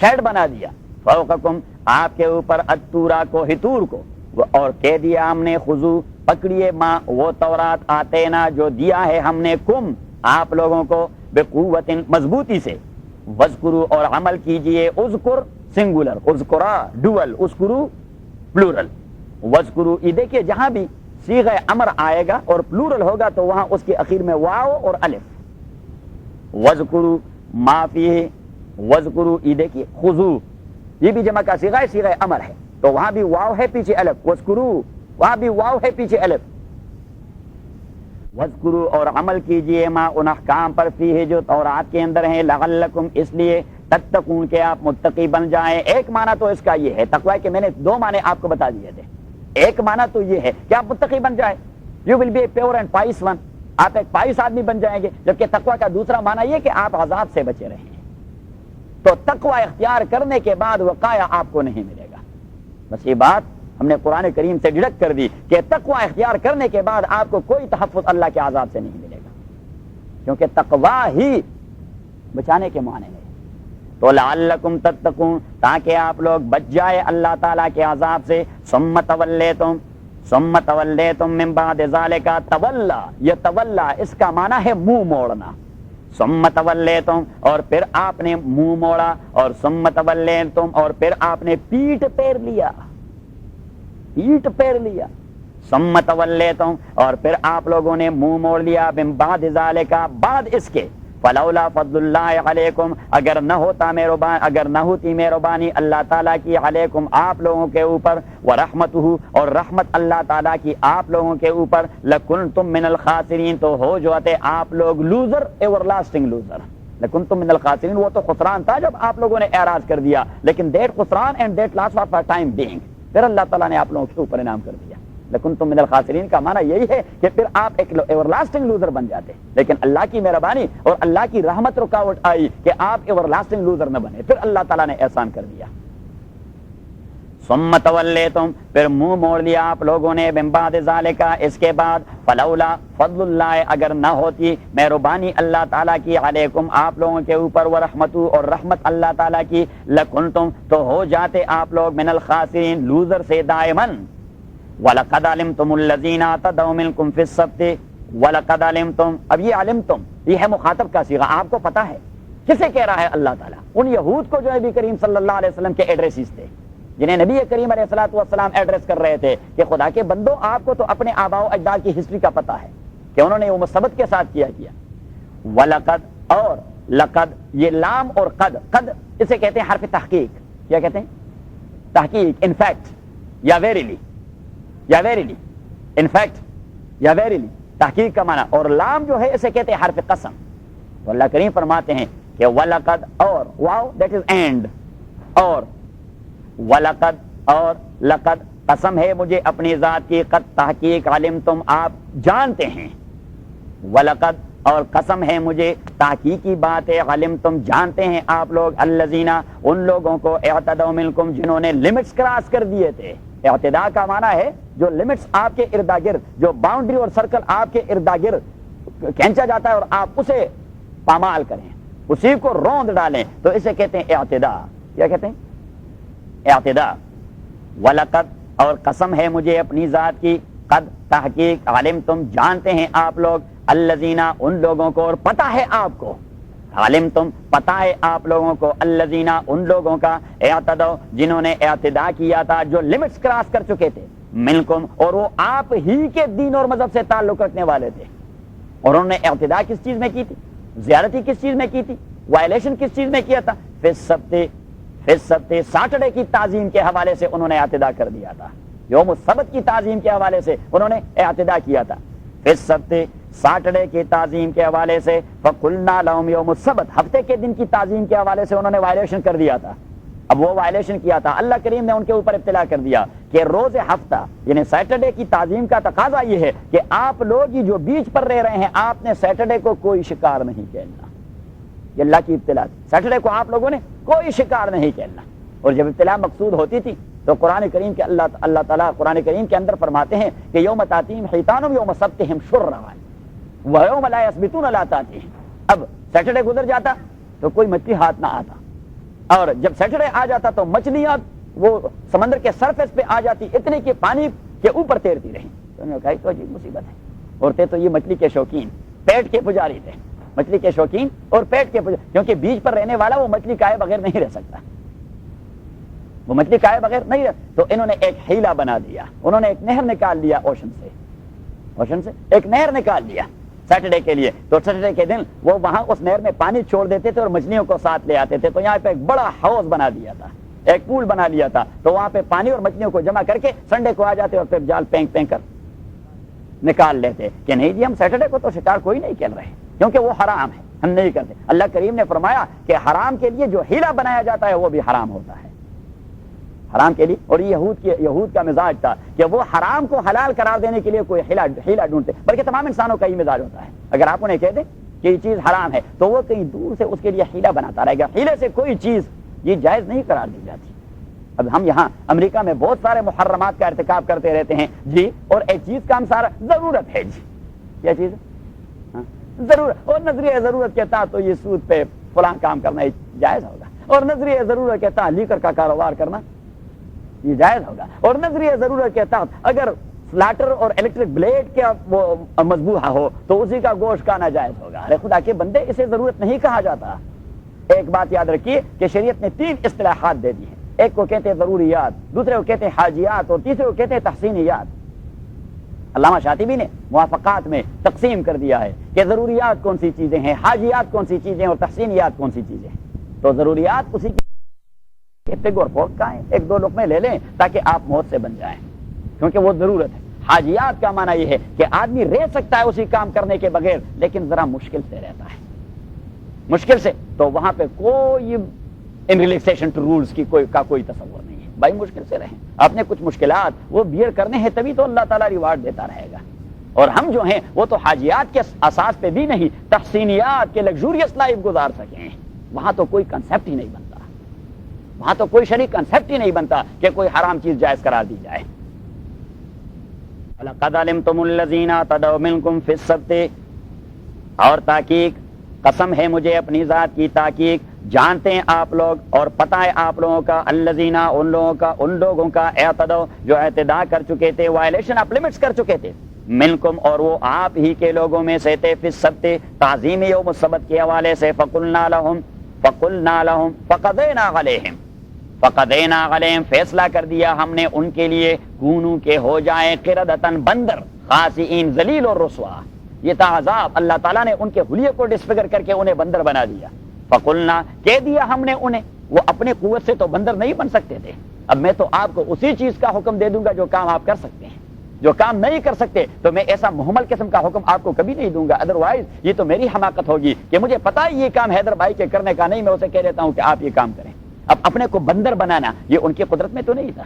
شیڈ بنا دیا، فوقکم آپ کے اوپر، الطورا کوہ طور کو، اور کہہ دیا ہم نے، خذوا پکڑیے ما وہ تورات آتینا جو دیا ہے ہم نے، کم آپ لوگوں کو، بقوت مضبوطی سے، وذکروا اور عمل کیجئے، اذکر سنگولر، اذکرا ڈوئل، اذکروا پلورل، وذکروا یہ دیکھیے جہاں بھی صیغہ امر آئے گا اور پلورل ہوگا تو وہاں اس کے اخیر میں واو اور الف، وذکروا ما فیہ وذکروا یہ دیکھیے، خذوا یہ بھی جمع کا صیغہ ہے، صیغہ امر ہے، تو وہاں بھی واو ہے پیچھے الف، وذکروا وہاں بھی واو ہے پیچھے الف، وذکروا اور عمل کیجئے ما ان احکام پر، فیہ جو تورات کے اندر ہیں، لعلکم اس لیے، تتقون کہ آپ متقی بن جائیں۔ ایک معنی تو اس کا یہ ہے تقوی کے، میں نے دو معنی آپ کو بتا دیے تھے، ایک معنی تو یہ ہے کہ آپ متقی بن جائیں، you will be a pure and pious one, آپ ایک پائس آدمی بن جائیں گے، جبکہ تقوی کا دوسرا معنی یہ کہ آپ عذاب سے بچے رہیں، تو تقوی اختیار کرنے کے بعد وقایہ آپ کو نہیں ملے گا۔ بس یہ بات ہم نے قرآن کریم سے ڈیڈکٹ کر دی کہ تقوی اختیار کرنے کے بعد آپ کو کوئی تحفظ اللہ کے عذاب سے نہیں ملے گا، کیونکہ تقوی ہی بچانے کے معنی میں، تو لعلکم تتقون تاکہ آپ لوگ بچ جائے اللہ تعالیٰ کے عذاب سے۔ ثم تولیتم من بعد ذالک، تولا یہ تولا اس کا معنی ہے منہ موڑنا، ثم تولیتم اور پھر آپ نے منہ موڑا، اور ثم تولیتم اور پھر آپ نے پیٹ پھیر لیا، پیٹ پھیر لیا، ثم تولیتم اور پھر آپ لوگوں نے منہ موڑ لیا، من بعد ذالک بعد اس کے، فلولا فضل اللہ علیکم اگر نہ ہوتی مہربانی اللہ تعالیٰ کی، علیکم آپ لوگوں کے اوپر، ورحمتہ اور رحمت اللہ تعالیٰ کی آپ لوگوں کے اوپر، لکنتم من الخاسرین تو ہو جاتے آپ لوگ لوزر، ایور لاسٹنگ لوزر، لکنتم من الخاسرین وہ تو خسران تھا جب آپ لوگوں نے اعراض کر دیا، لیکن دیٹ خسران and that loss for time being, پھر اللہ تعالیٰ نے آپ لوگوں کے اوپر انعام کر دیا۔ لکنتم من الخاسرین کا معنی یہی ہے کہ پھر آپ ایک ایور لاسٹنگ لوزر بن جاتے، لیکن اللہ کی مہربانی اور اللہ کی رحمت رکاوٹ آئی کہ آپ ایور لاسٹنگ لوزر نہ بنے، پھر اللہ تعالیٰ نے احسان کر دیا۔ ثم تولیتم پھر منہ موڑ لیا آپ لوگوں نے من بعد ذالک اس کے بعد فلولا فضل اللہ اگر نہ ہوتی مہربانی اللہ تعالیٰ کی علیکم آپ لوگوں کے اوپر ورحمتہ اور رحمت اللہ تعالیٰ کی لکنتم تو ہو جاتے آپ لوگ من الخاسرین لوزر سے دائماً وَلَقَدْ عَلِمْتُمُ الَّذِينَ اعْتَدَوْا مِنْكُمْ فِي السَّبْتِ وَلَقَدْ عَلِمْتُم اب یہ علمتم یہ ہے مخاطب کا صیغہ آپ کو پتا ہے کسے کہہ رہا ہے اللہ تعالیٰ ان یہود کو جو نبی کریم صلی اللہ علیہ وسلم کے ایڈریسز تھے جنہیں نبی کریم علیہ الصلوۃ والسلام ایڈریس کر رہے تھے کہ خدا کے بندو آپ کو تو اپنے آباء و اجداد کی ہسٹری کا پتا ہے کہ انہوں نے وہ مثبت کے ساتھ کیا وَلَقَدْ اور لقد یہ لام اور قد اسے کہتے ہیں حرف تحقیق کیا کہتے ہیں تحقیق ان فیکٹ یا ویریلی ان فیکٹ یا ویریلی تحقیق کا معنی اور لام جو ہے اسے کہتے ہیں حرف قسم تو اللہ کریم فرماتے ہیں کہ وَلَقَدْ اور واو دیٹ از اینڈ اور وَلَقَدْ اور لقد قسم ہے مجھے اپنی ذات کی قد تحقیق علمتم آپ جانتے ہیں وَلَقَدْ اور قسم ہے مجھے تحقیقی بات ہے علمتم جانتے ہیں آپ لوگ الذین ان لوگوں کو اعتدوا منکم جنہوں نے لمٹس کراس کر دیے تھے اعتداء کا معنی ہے جو لمٹس آپ کے ارد گرد جو باؤنڈری اور سرکل آپ کے ارد گرد کھینچا جاتا ہے اور آپ اسے پامال کریں اسی کو روند ڈالیں تو اسے کہتے ہیں اعتداء کیا کہتے ہیں اعتداء وَلَقَدْ اور قسم ہے مجھے اپنی ذات کی قد تحقیق علمتم جانتے ہیں آپ لوگ الذین ان لوگوں کو اور پتہ ہے آپ کو علمتم پتہ ہے آپ لوگوں کو الذین ان لوگوں کا اعتدوا جنہوں نے اعتداء کیا تھا جو لمٹس کراس کر چکے تھے منکم اور وہ آپ ہی کے دین اور مذہب سے تعلق رکھنے والے تھے اور انہوں نے اعتداء کس چیز میں کی تھی زیارتی کس چیز میں کی تھی وائلیشن کس چیز میں کیا تھا فی السبت سیٹرڈے کی تعظیم کے حوالے سے انہوں نے اعتداء کر دیا تھا یوم السبت کی تعظیم کے حوالے سے انہوں نے اعتداء کیا تھا فی السبت سیٹرڈے کی تعظیم کے حوالے سے فقلنا لهم یوم السبت ہفتے کے دن کی تعظیم کے حوالے سے انہوں نے وائلیشن کر دیا تھا اب وہ وائلیشن کیا تھا اللہ کریم نے ان کے اوپر ابتلا کر دیا کہ روز ہفتہ یعنی سیٹرڈے کی تعظیم کا تقاضا یہ ہے کہ آپ لوگ ہی جو بیچ پر رہ رہے ہیں آپ نے سیٹرڈے کو کوئی شکار نہیں کھیلنا یہ اللہ کی ابتلا تھی سیٹرڈے کو آپ لوگوں نے کوئی شکار نہیں کھیلنا اور جب ابتلا مقصود ہوتی تھی تو قرآن کریم کے اللہ تعالیٰ قرآن کریم کے اندر فرماتے ہیں کہ یوم تاتیم حیتانم یوم سبتہم شرعا ویوم لا یثبتون لا تاتیہم اب سیٹرڈے گزر جاتا تو کوئی مچھلی ہاتھ نہ آتا اور جب سیٹرڈے آ جاتا تو مچھلیاں وہ سمندر کے سرفیس پہ آ جاتی اتنے کہ پانی کے اوپر تیرتی رہی تو انہوں نے کہا تو عجیب مصیبت ہے اور تھے تو یہ مچھلی کے شوقین پیٹ کے پجاری تھے مچھلی کے شوقین اور پیٹ کے پجاری کیونکہ بیچ پر رہنے والا وہ مچھلی کھائے بغیر نہیں رہ سکتا وہ مچھلی کھائے بغیر نہیں رہ تو انہوں نے ایک ہیلا بنا دیا انہوں نے ایک نہر نکال لیا اوشن سے ایک نہر نکال لیا سیٹرڈے کے لیے تو سیٹرڈے کے دن وہ وہاں اس نہر میں پانی چھوڑ دیتے تھے اور مچھلیوں کو ساتھ لے آتے تھے تو یہاں پہ ایک بڑا ہاؤس بنا دیا تھا ایک پول بنا لیا تھا تو وہاں پہ پانی اور مچھلیوں کو جمع کر کے سنڈے کو آ جاتے اور پھر جال پینک پینک کر نکال لیتے کہ نہیں جی ہم سیٹرڈے کو تو شکار کوئی نہیں کھیل رہے کیونکہ وہ حرام ہے ہم نہیں کرتے اللہ کریم نے فرمایا کہ حرام کے لیے جو ہیلا بنایا جاتا ہے وہ بھی حرام ہوتا ہے حرام کے لیے اور یہود کا مزاج تھا کہ وہ حرام کو حلال قرار دینے کے لیے کوئی ہیلا ڈھونڈتے بلکہ تمام انسانوں کا یہ مزاج ہوتا ہے اگر آپ انہیں کہہ دیں کہ یہ چیز حرام ہے تو وہ کہیں دور سے اس کے لیے ہیلا بناتا رہے گا ہیلے سے کوئی چیز یہ جائز نہیں قرار دی جاتی اب ہم یہاں امریکہ میں بہت سارے محرمات کا ارتکاب کرتے رہتے ہیں جی اور ایک چیز کا ہم سارا ضرورت ہے جی کیا چیز ہے ضرورت اور نظریہ ضرورت کے تحت تو یہ سود پہ فلاں کام کرنا جائز ہوگا اور نظریہ ضرورت کے تحت لیکر کا کاروبار کرنا یہ جائز ہوگا اور نظریہ ضرورت کے تحت اگر سلاٹر اور الیکٹرک بلیڈ کا وہ مذبوحہ ہو تو اسی کا گوشت کھانا جائز ہوگا ارے خدا کے بندے اسے ضرورت نہیں کہا جاتا ایک بات یاد رکھیے کہ شریعت نے 3 اصطلاحات دے دی ہیں ایک کو کہتے ہیں ضروریات دوسرے کو کہتے ہیں حاجیات اور تیسرے کو کہتے ہیں تحسینیات علامہ شاطبی نے موافقات میں تقسیم کر دیا ہے کہ ضروریات کون سی چیزیں ہیں حاجیات کون سی چیزیں اور تحسینیات کون سی چیزیں ہیں تو ضروریات اسی کی پگ اور پوک کا ہے 1-2 لقمے لے لیں تاکہ آپ موت سے بن جائیں کیونکہ وہ ضرورت ہے حاجیات کا معنی یہ ہے کہ آدمی رہ سکتا ہے اسی کام کرنے کے بغیر لیکن ذرا مشکل سے رہتا ہے مشکل سے تو وہاں پہ کوئی ان ریلیکسیشن ٹو رولز کی کوئی تصور نہیں ہے بھائی مشکل سے رہیں آپ نے کچھ مشکلات وہ بیئر کرنے ہیں تبھی تو اللہ تعالیٰ ریوارڈ دیتا رہے گا اور ہم جو ہیں وہ تو حاجیات کے اساس پہ بھی نہیں تحسینیات کے لگزوریس لائف گزار سکیں وہاں تو کوئی کنسیپٹ ہی نہیں بنتا وہاں تو کوئی شریک کنسیپٹ ہی نہیں بنتا کہ کوئی حرام چیز جائز قرار دی جائے. وَلَقَدْ عَلِمْتُمُ الَّذِينَ اعْتَدَوْا مِنْكُمْ فِي السَّبْتِ، اور تحقیق قسم ہے مجھے اپنی ذات کی، تحقیق جانتے ہیں آپ لوگ اور پتہ ہے آپ لوگوں کا، الذین ان لوگوں کا اعتدوا جو اعتداء کر چکے تھے، وائلیشن آف لمٹس کر چکے تھے، منکم اور وہ آپ ہی کے لوگوں میں سے تھے، فی السبت تعظیم یوم السبت کے حوالے سے، فقضینا علیہم فیصلہ کر دیا ہم نے ان کے لیے، کونو کے ہو جائیں قردۃ بندر، خاسئین ذلیل اور رسوا. یہ تھا عذاب، اللہ تعالیٰ نے ان کے حلیے کو ڈسفگر کر کے انہیں بندر بنا دیا. فقلنا کہہ دیا ہم نے انہیں، وہ اپنی قوت سے تو بندر نہیں بن سکتے تھے، اب میں تو آپ کو اسی چیز کا حکم دے دوں گا جو کام آپ کر سکتے ہیں، جو کام نہیں کر سکتے تو میں ایسا محمل قسم کا حکم آپ کو کبھی نہیں دوں گا. ادروائز یہ تو میری حماقت ہوگی کہ مجھے پتا ہے یہ کام حیدر بھائی کے کرنے کا نہیں، میں اسے کہہ دیتا ہوں کہ آپ یہ کام کریں. اب اپنے کو بندر بنانا یہ ان کی قدرت میں تو نہیں تھا.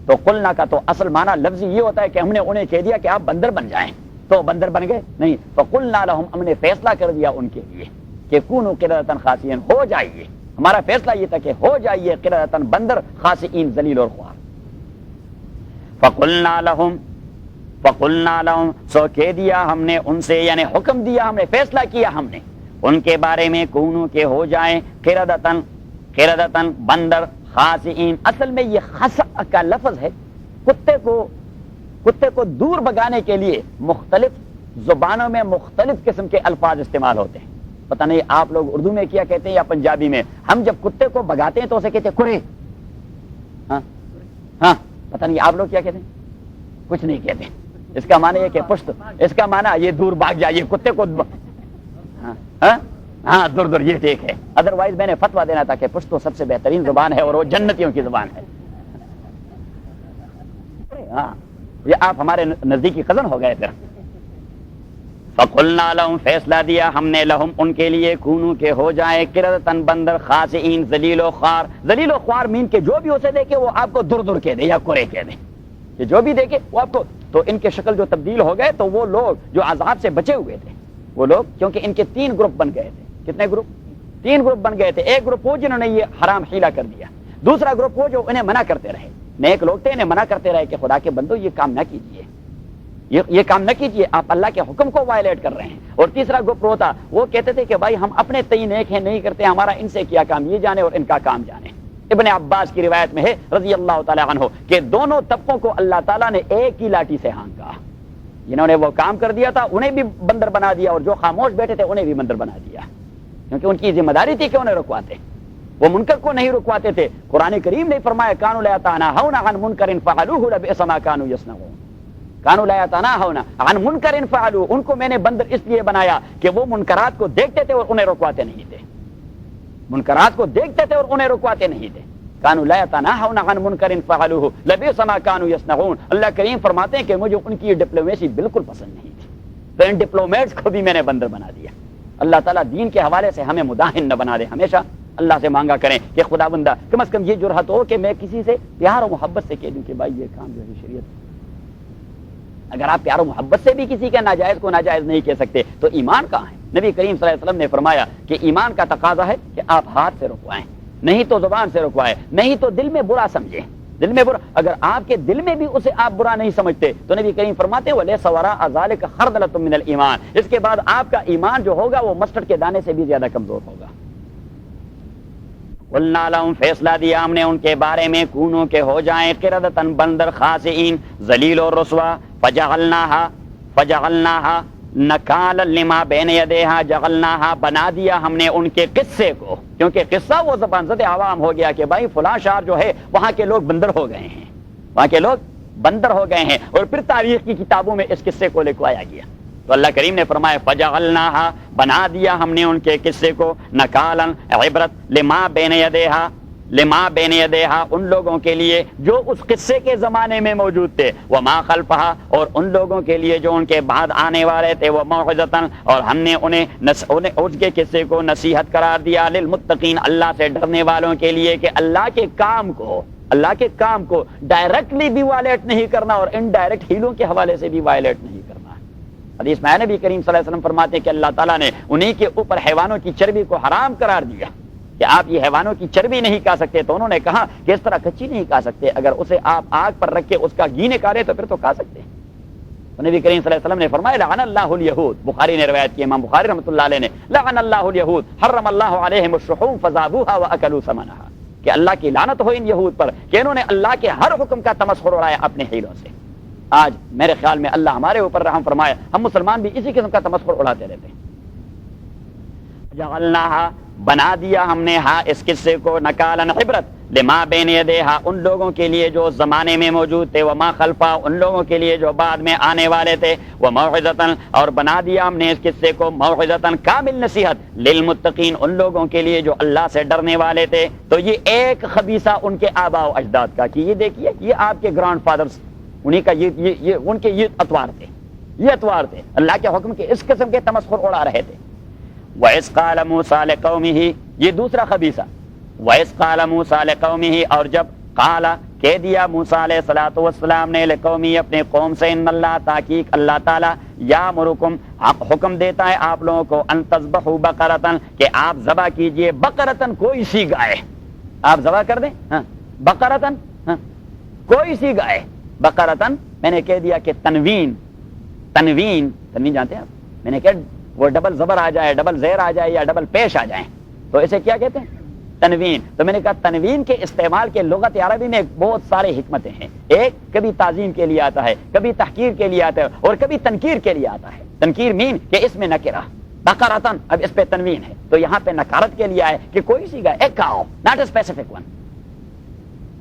تو قلنا کا تو اصل معنی لفظی یہ ہوتا ہے کہ ہم نے انہیں کہہ دیا کہ آپ بندر بن جائیں، تو بندر بن گئے نہیں. فقلنا لهم، ہم نے فیصلہ کر دیا ان کے لیے کہ کونوا قردۃ خاسئین، ہو جائیے، ہمارا فیصلہ یہ تھا کہ ہو جائیے قردۃ بندر، خاسئین ذلیل اور خوار. فقلنا لهم سو کہہ دیا ہم نے ان سے، یعنی حکم دیا ہم نے، فیصلہ کیا ہم نے ان کے بارے میں، کونوا کے ہو جائیں قردۃ بندر، خاسئین. اصل میں یہ خسأ کا لفظ ہے، کتے کو دور بگانے کے لیے مختلف زبانوں میں مختلف قسم کے الفاظ استعمال ہوتے ہیں. پتہ نہیں آپ لوگ اردو میں کیا کہتے ہیں یا پنجابی میں. ہم جب کتے کو بگاتے ہیں تو اسے کہتے ہیں کرے. ہاں پتہ نہیں آپ لوگ کیا کہتے ہیں، کچھ نہیں کہتے. اس کا معنی یہ کہ پشت، اس کا معنی یہ دور بھاگ جائے کتے کو. ہاں دور یہ ٹھیک ہے. ادروائز میں نے فتویٰ دینا تھا کہ پشتو سب سے بہترین زبان ہے اور وہ جنتیوں کی زبان ہے. ہاں یہ آپ ہمارے نزدیکی قزن ہو گئے. پھر فقلنا لهم فیصلہ دیا ہم نے، لہم ان کے لیے، کونو کے ہو جائے قردۃ بندر، خاسئین ذلیل و خوار. ذلیل و خوار مین کہ جو بھی اسے دیکھے وہ آپ کو دور کہہ دے یا کرے کہہ دے، کہ جو بھی دیکھے وہ آپ کو. تو ان کے شکل جو تبدیل ہو گئے تو وہ لوگ جو عذاب سے بچے ہوئے تھے، وہ لوگ کیونکہ ان کے 3 گروپ بن گئے تھے. کتنے گروپ؟ 3 گروپ بن گئے تھے. ایک گروپ وہ جنہوں نے یہ حرام حیلہ کر دیا، دوسرا گروپ وہ جو انہیں منع کرتے رہے، نیک لوگ تھے انہیں منع کرتے رہے کہ خدا کے بندو یہ کام نہ کیجیے، یہ کام نہ کیجیے، آپ اللہ کے حکم کو وائلیٹ کر رہے ہیں. اور تیسرا گروپ ہوتا وہ کہتے تھے کہ بھائی ہم اپنے تئیں نیک ہیں، نہیں کرتے، ہمارا ان سے کیا کام، یہ جانے اور ان کا کام جانے. ابن عباس کی روایت میں ہے رضی اللہ تعالیٰ عنہ کہ دونوں طبقوں کو اللہ تعالیٰ نے ایک ہی لاٹھی سے ہانکا. جنہوں نے وہ کام کر دیا تھا انہیں بھی بندر بنا دیا، اور جو خاموش بیٹھے تھے انہیں بھی بندر بنا دیا، کیونکہ ان کی ذمہ داری تھی کہ انہیں رکواتے، وہ منکر کو نہیں رکواتے تھے. قرآن کریم نے فرمایا کانوا لا يتناهون عن منکر فعلوه لبئس ما كانوا يصنعون. کانوا لا يتناهون عن منکر فعلوه، ان کو میں نے بندر اس لیے بنایا کہ وہ منکرات کو دیکھتے تھے اور انہیں رکواتے نہیں تھے، منکرات کو دیکھتے تھے اور انہیں رکواتے نہیں تھے. کانوا لا يتناهون عن منکر فعلوه لبئس ما كانوا يصنعون. اللہ کریم فرماتے ہیں کہ مجھے ان کی ڈپلومیسی بالکل پسند نہیں تھی، تو ان ڈپلومیٹس کو بھی میں نے بندر بنا دیا. اللہ تعالیٰ دین کے حوالے سے ہمیں مداہن نہ بنا دے. ہمیشہ اللہ سے مانگا کریں کہ خدا بندہ کم از کم یہ جرأت ہو کہ میں کسی سے پیار و محبت سے کہہ دوں کہ بھائی یہ کام جو ہے شریعت. اگر آپ پیار و محبت سے بھی کسی کے ناجائز کو ناجائز نہیں کہہ سکتے تو ایمان کہاں ہے؟ نبی کریم صلی اللہ علیہ وسلم نے فرمایا کہ ایمان کا تقاضا ہے کہ آپ ہاتھ سے رکوائیں، نہیں تو زبان سے رکوائیں، نہیں تو دل میں برا سمجھیں. دل میں برا، اگر آپ کے دل میں بھی اسے آپ برا نہیں سمجھتے تو نبی کریم فرماتے ہیں وَلَيْسَ وَرَاءَ ذَلِكَ خَرْدَلَةٌ مِّنَ الْإِيمَانِ، اس کے بعد آپ کا ایمان جو ہوگا وہ مسٹرڈ کے دانے سے بھی زیادہ کمزور ہوگا. قُلْنَا لَهُمْ فیصلہ دیا ہم نے ان کے بارے میں، کونو کے ہو جائیں قردۃ بندر، خاسئین ذلیل اور رسوا. فجعلناها نکالا لما بین یدیہا، جعلناها بنا دیا ہم نے ان کے قصے کو، کیونکہ قصہ وہ زبان زد عوام ہو گیا کہ بھائی فلاں شہر جو ہے وہاں کے لوگ بندر ہو گئے ہیں، وہاں کے لوگ بندر ہو گئے ہیں، اور پھر تاریخ کی کتابوں میں اس قصے کو لکھوایا گیا. تو اللہ کریم نے فرمایا فجعلناها بنا دیا ہم نے ان کے قصے کو، نکالا عبرت، لما بین یدیہا ان لوگوں کے لیے جو اس قصے کے زمانے میں موجود تھے، وما خلفہا اور ان لوگوں کے لیے جو ان کے بعد آنے والے تھے، وہ موعظۃ اور ہم نے انہیں اس کے قصے کو نصیحت قرار دیا، للمتقین اللہ سے ڈرنے والوں کے لیے، کہ اللہ کے کام کو ڈائریکٹلی بھی وائلیٹ نہیں کرنا اور انڈائریکٹ ہیلوں کے حوالے سے بھی وائلیٹ نہیں کرنا. حدیث میں نبی کریم صلی اللہ علیہ وسلم فرماتے ہیں کہ اللہ تعالیٰ نے انہی کے اوپر حیوانوں کی چربی کو حرام قرار دیا، کہ آپ یہ حیوانوں کی چربی نہیں کھا سکتے، تو انہوں نے کہا کہ اس طرح کچی نہیں کھا سکتے، اگر اسے آپ آگ پر رکھ کے اس کا گھی نکالے تو پھر تو کھا سکتے ہیں۔ تو نبی کریم صلی اللہ علیہ وسلم نے فرمایا لعن اللہ الیہود، بخاری نے روایت کی، امام بخاری رحمۃ اللہ علیہ نے، لعن اللہ الیہود حرم اللہ علیہم الشحوم فذابوها واکلوا ثمنها، کہ اللہ کی لعنت ہو ان یہود پر کہ انہوں نے اللہ کے ہر حکم کا تمسخر اڑایا اپنے حیلوں سے۔ آج میرے خیال میں اللہ ہمارے اوپر رحم فرمائے، ہم مسلمان بھی اسی قسم کا تمسخر اڑاتے رہتے ہیں۔ جعلناها، بنا دیا ہم نے ہاں اس قصے کو، نکالا عبرت لما بین یدیہا، ان لوگوں کے لیے جو زمانے میں موجود تھے، وما خلفا، ان لوگوں کے لیے جو بعد میں آنے والے تھے، وموعظۃ، اور بنا دیا ہم نے اس قصے کو موعظۃ، کامل نصیحت، للمتقین، ان لوگوں کے لیے جو اللہ سے ڈرنے والے تھے۔ تو یہ ایک خبیثہ ان کے آباء و اجداد کا، کہ یہ دیکھیے یہ آپ کے گرانڈ فادرز، انہی کا یہ ان کے یہ اطوار تھے، یہ اطوار تھے، اللہ کے حکم کے اس قسم کے تمسخر اڑا رہے تھے۔ وَإِذْ قَالَ مُوسَىٰ لِقَوْمِهِ، یہ دوسرا خبیثہ، وَإِذْ قَالَ مُوسَىٰ لِقَوْمِهِ، اور جب قال کہہ دیا موسیٰ علیہ الصلوۃ والسلام نے لقومی، اپنے قوم سے، ان اللہ، تحقیق اللہ تعالیٰ، یامرکم، حکم دیتا ہے آپ لوگوں کو، ان تذبحوا بقرۃ، کہ آپ ذبح کیجئے، بقرۃ، کوئی سی گائے، آپ ذبح کر دیں، ہاں، بقرۃ، ہاں، کوئی سی گائے، بقرۃ، میں نے کہہ دیا کہ تنوین جانتے ہیں آپ، میں نے کہا وہ ڈبل زبر آ جائے، ڈبل زیر آ جائے، یا ڈبل پیش آ جائیں تو اسے کیا کہتے ہیں؟ تنوین۔ تو میں نے کہا تنوین کے استعمال کے لغت عربی میں بہت سارے حکمتیں ہیں، ایک کبھی تعظیم کے لیے آتا ہے، کبھی تحقیر کے لیے آتا ہے، اور کبھی تنکیر کے لیے آتا ہے۔ تنکیر مین کہ اس میں نکرہ، بقرۃ، اب اس پہ تنوین ہے تو یہاں پہ نکارت کے لیے ہے کہ کوئی سی گائے، ایک cow, not a specific one,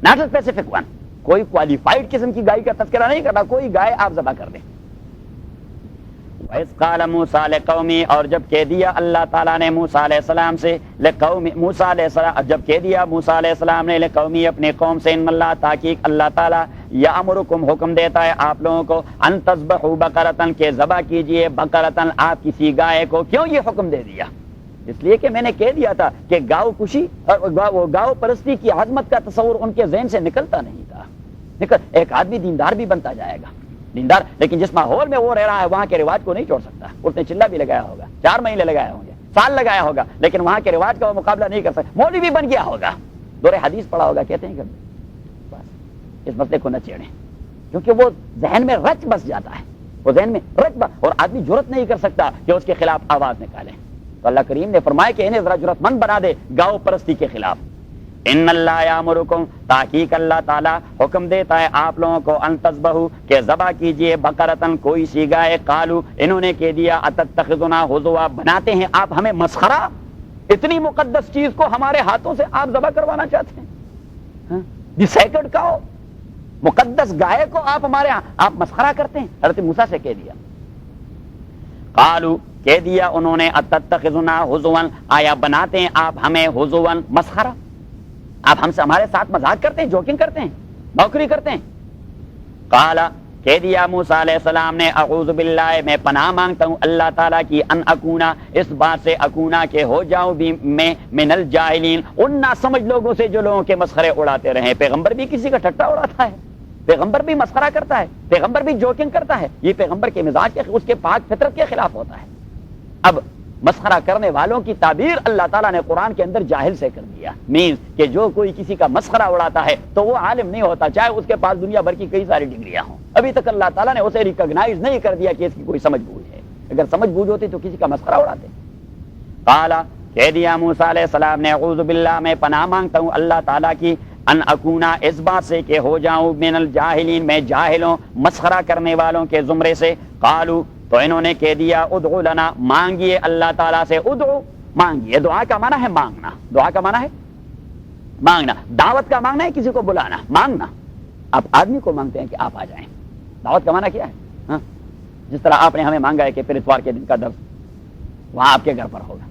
not a specific one, کوئی کوالیفائڈ قسم کی گائے کا تذکرہ نہیں کرنا، کوئی گائے آپ ذبح کر دیں۔ وَإِذْ قَالَ مُوسَىٰ لِقَوْمِهِ، اور جب کہہ دیا اللہ تعالیٰ نے موسیٰ علیہ السلام سے، موسیٰ علیہ السلام، جب کہہ دیا موسیٰ علیہ السلام نے لقومی، اپنے قوم سے، ان اللہ، تحقیق اللہ تعالیٰ، یامرکم، حکم دیتا ہے آپ لوگوں کو، ان تذبحوا بقرۃ، کہ ذبح کیجئے بقرۃ، آپ کسی گائے کو۔ کیوں یہ حکم دے دیا؟ اس لیے کہ میں نے کہہ دیا تھا کہ گاؤ کشی اور گاؤ پرستی کی عظمت کا تصور ان کے ذہن سے نکلتا نہیں تھا۔ ایک آدمی دیندار بھی بنتا جائے گا، دیندار، لیکن جس ماحول میں وہ رہ رہا ہے وہاں کے رواج کو نہیں چھوڑ سکتا۔ اس نے چلہ بھی لگایا ہوگا، 4 مہینے لگائے ہوں گے، سال لگایا ہوگا، لیکن وہاں کے رواج کا وہ مقابلہ نہیں کر سکتا۔ مولوی بھی بن گیا ہوگا، دور حدیث پڑھا ہوگا، کہتے ہیں کہ بس اس مسئلے کو نہ چھیڑیں، کیونکہ وہ ذہن میں رچ بس جاتا ہے، وہ ذہن میں رچ بس، اور آدمی جرت نہیں کر سکتا کہ اس کے خلاف آواز نکالے۔ تو اللہ کریم نے فرمایا کہ انہیں ذرا جرت مند بنا دے گاؤ پرستی کے خلاف۔ ان اللہ یامرکم، تحقیق اللہ تعالیٰ حکم دیتا ہے آپ لوگوں کو، ان تذبحوا، کہ ذبح کیجئے بقرۃ، کوئی سی گائے۔ قالوا، انہوں نے کہہ دیا، اتتخذنا ہزوا، بناتے ہیں آپ ہمیں مسخرہ، اتنی مقدس چیز کو ہمارے ہاتھوں سے آپ ذبح کروانا چاہتے ہیں؟ دی سیکرڈ کاؤ، مقدس گائے کو آپ ہمارے آپ مسخرہ کرتے ہیں۔ حضرت موسیٰ سے کہہ دیا، قالوا، کہہ دیا انہوں نے، اتتخذنا ہزوا، آیا بناتے ہیں آپ ہمیں ہزوا، مسخرہ، آپ ہم سے ہمارے ساتھ مذاق کرتے ہیں، جوکنگ کرتے ہیں، نوکری کرتے ہیں۔ قال، کہہ دیا موسیٰ علیہ السلام نے، اعوذ باللہ، میں پناہ مانگتا ہوں اللہ تعالیٰ کی، ان اکونا، اس بات سے، اکونا کہ ہو جاؤں بھی میں، من الجاہلین، ان نہ سمجھ لوگوں سے جو لوگوں کے مسخرے اڑاتے رہے۔ پیغمبر بھی کسی کا ٹھٹا اڑاتا ہے، پیغمبر بھی مسخرہ کرتا ہے، پیغمبر بھی جوکنگ کرتا ہے، یہ پیغمبر کے مزاج کے، اس کے پاک فطرت کے خلاف ہوتا ہے۔ اب مسخرہ کرنے والوں کی تعبیر اللہ تعالیٰ نے قرآن کے اندر جاہل سے کر دیا، مینز کہ جو کوئی کسی کا مسخرہ اڑاتا ہے تو وہ عالم نہیں ہوتا، چاہے اس کے پاس دنیا بھر کی کئی ساری ڈگریاں ہوں، ابھی تک اللہ تعالیٰ نے اسے ریکگنائز نہیں کر دیا کہ اس کی کوئی سمجھ بوجھ ہے۔ اگر سمجھ بوجھ ہوتی تو کسی کا مسخرہ اڑاتے۔ قال، کہہ دیا موسیٰ علیہ السلام نے، اعوذ باللہ، میں پناہ مانگتا ہوں اللہ تعالیٰ کی، ان اکونا، اس بات سے کہ ہو جاؤں، من الجاہلین، میں جاہلوں، مسخرہ کرنے والوں کے زمرے سے۔ قالوا، تو انہوں نے کہہ دیا، ادعو لنا، مانگیے اللہ تعالیٰ سے، ادعو، مانگیے، دعا کا معنی ہے مانگنا، دعا کا معنی ہے مانگنا، دعوت کا معنی ہے کسی کو بلانا، مانگنا، آپ آدمی کو مانگتے ہیں کہ آپ آ جائیں، دعوت کا معنی کیا ہے؟ ہاں، جس طرح آپ نے ہمیں مانگا ہے کہ پھر اتوار کے دن کا درس وہاں آپ کے گھر پر ہوگا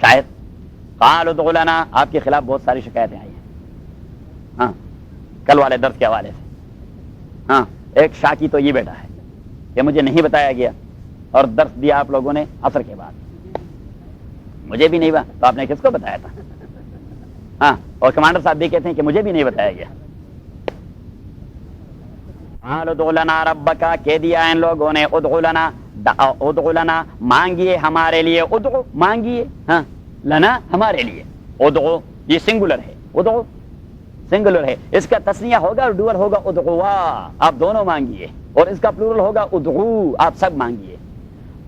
شاید۔ قالوا ادعو لنا، آپ کے خلاف بہت ساری شکایتیں آئی ہیں، ہاں، کل والے درس کے حوالے سے۔ ہاں، ایک شاکی تو یہ بیٹا ہے کہ مجھے نہیں بتایا گیا اور درس دیا آپ لوگوں نے عصر کے بعد، مجھے بھی نہیں تو آپ نے کس کو بتایا تھا؟ ہاں، اور کمانڈر صاحب بھی کہتے ہیں کہ مجھے بھی نہیں بتایا گیا۔ ادعو لنا ربک، کہہ دیا ان لوگوں نے، ادعو لنا، ادعو لنا، مانگیے ہمارے لیے، ادعو، مانگیے، ہاں، لنا، ہمارے لیے، ادعو یہ سنگولر ہے، ادعو سنگولر ہے، اس کا تسنیہ ہوگا اور ڈوئل ہوگا ادعوا، آپ دونوں مانگیے، اور اس کا پلورل ہوگا ادعو، آپ سب مانگیے۔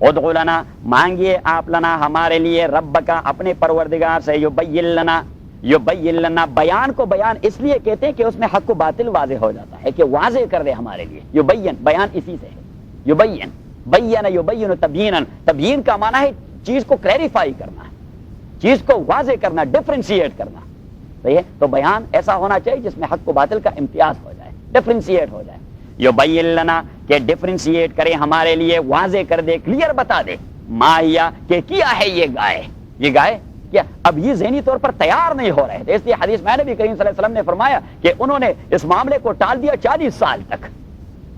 ادعو لنا مانگیے آپ لنا ہمارے لیے، رب کا اپنے پروردگار سے، یبین لنا، یبین لنا بیان کو بیان اس لیے کہتے ہیں کہ اس میں حق و باطل واضح ہو جاتا ہے، کہ واضح کر دے ہمارے لیے، یبین بیان اسی سے ہے، یبین بین یبین تبیینا، تبیین کا معنی ہے چیز کو کلیریفائی کرنا، چیز کو واضح کرنا، ڈفرینشیٹ کرنا، صحیح ہے؟ تو بیان ایسا ہونا چاہیے جس میں حق و باطل کا امتیاز ہو جائے، ڈفرینشیٹ ہو جائے، یبین لنا کہ ڈفرینشیٹ کرے ہمارے لیے، واضح کر دے، کلیئر بتا دے، ما ہیا کہ کیا ہے یہ گائے، یہ گائے کیا، اب یہ ذہنی طور پر تیار نہیں ہو رہے تھے، اس لیے حدیث میں نبی کریم صلی اللہ علیہ وسلم نے فرمایا کہ انہوں نے اس معاملے کو ٹال دیا 40 سال تک،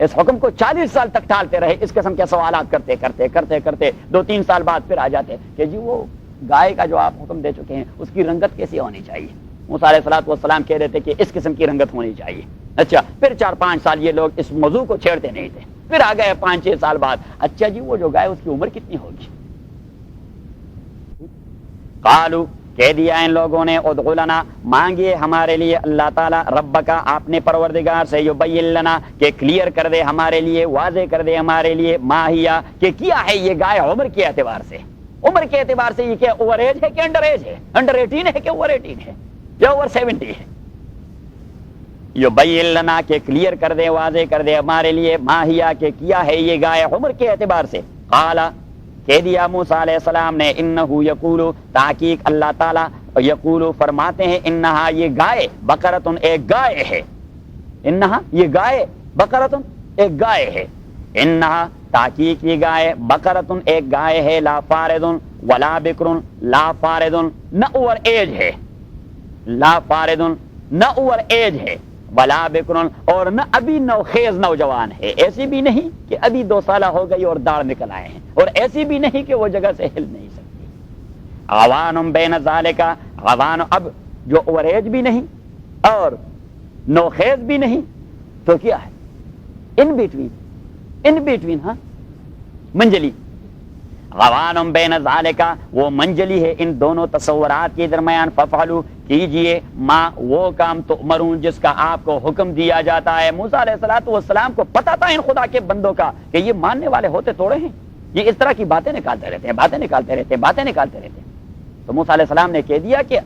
اس حکم کو 40 سال تک ٹالتے رہے، اس قسم کے سوالات کرتے کرتے کرتے کرتے 2-3 سال بعد پھر آ جاتے کہ جی وہ گائے کا جو آپ حکم دے چکے ہیں اس کی رنگت کیسی ہونی چاہیے، موسیٰ علیہ الصلوۃ والسلام کہہ دیتے کہ اس قسم کی رنگت ہونی چاہیے، اچھا پھر 4-5 سال یہ لوگ اس موضوع کو چھیڑتے نہیں تھے، پھر آ گئے 5-6 سال بعد، اچھا جی وہ جو گائے اس کی عمر کتنی ہوگی، قالو کہہ دیا ان لوگوں نے، ادعو لنا مانگیے ہمارے لیے اللہ تعالیٰ، رب کا اپنے پروردگار سے، یبین لنا کہ کلیئر کر دے ہمارے لیے، واضح کر دے ہمارے لیے، ماہیا کہ کیا ہے یہ گائے عمر کے اعتبار سے، عمر کے اعتبار سے یہ کیا اوور ایج ہے کہ انڈر ایج ہے، انڈر 18 ہے کہ اوور 18 ہے یا اوور 70 ہے، یبین لنا کہ کلیئر کر دے، واضح کر دے ہمارے لیے، ماہیا کہ کیا ہے یہ گائے عمر کے اعتبار سے، قالا کہہ دیا موسیٰ علیہ السلام نے، انہو یقولو تحقیق اللہ تعالیٰ یقولو فرماتے ہیں، انہا یہ گائے بقرتن ایک گائے ہے، انہا یہ گائے بقرتن ایک گائے ہے، انہا تحقیق یہ گائے بقرتن ایک گائے ہے، لا فاردن ولا بکرن، لا فاردن نہ اوور ایج ہے، لا فاردن نہ اوور ایج ہے، ولا بکرن اور نہ ابھی نوخیز نوجوان ہے، ایسی بھی نہیں کہ ابھی 2 سالہ ہو گئی اور داڑھ نکل آئے ہیں، اور ایسی بھی نہیں کہ وہ جگہ سے ہل نہیں سکتی، عوان بین ذالکا، عوان اب جو اوور ایج بھی نہیں اور نوخیز بھی نہیں، تو کیا ہے ان بٹوین، ہاں منجلی، عوان بین ذالکا وہ منجلی ہے ان دونوں تصورات کے درمیان، ففعلوا کیجئے ما وہ کام تؤمرون جس کا آپ کو حکم دیا جاتا ہے۔ موسیٰ علیہ الصلوۃ والسلام کو پتا تھا ان خدا کے بندوں کا کہ یہ ماننے والے ہوتے توڑے ہیں، یہ اس طرح کی باتیں نکالتے رہتے ہیں، باتیں نکالتے رہتے ہیں، تو موسیٰ علیہ السلام نے کہہ دیا کہ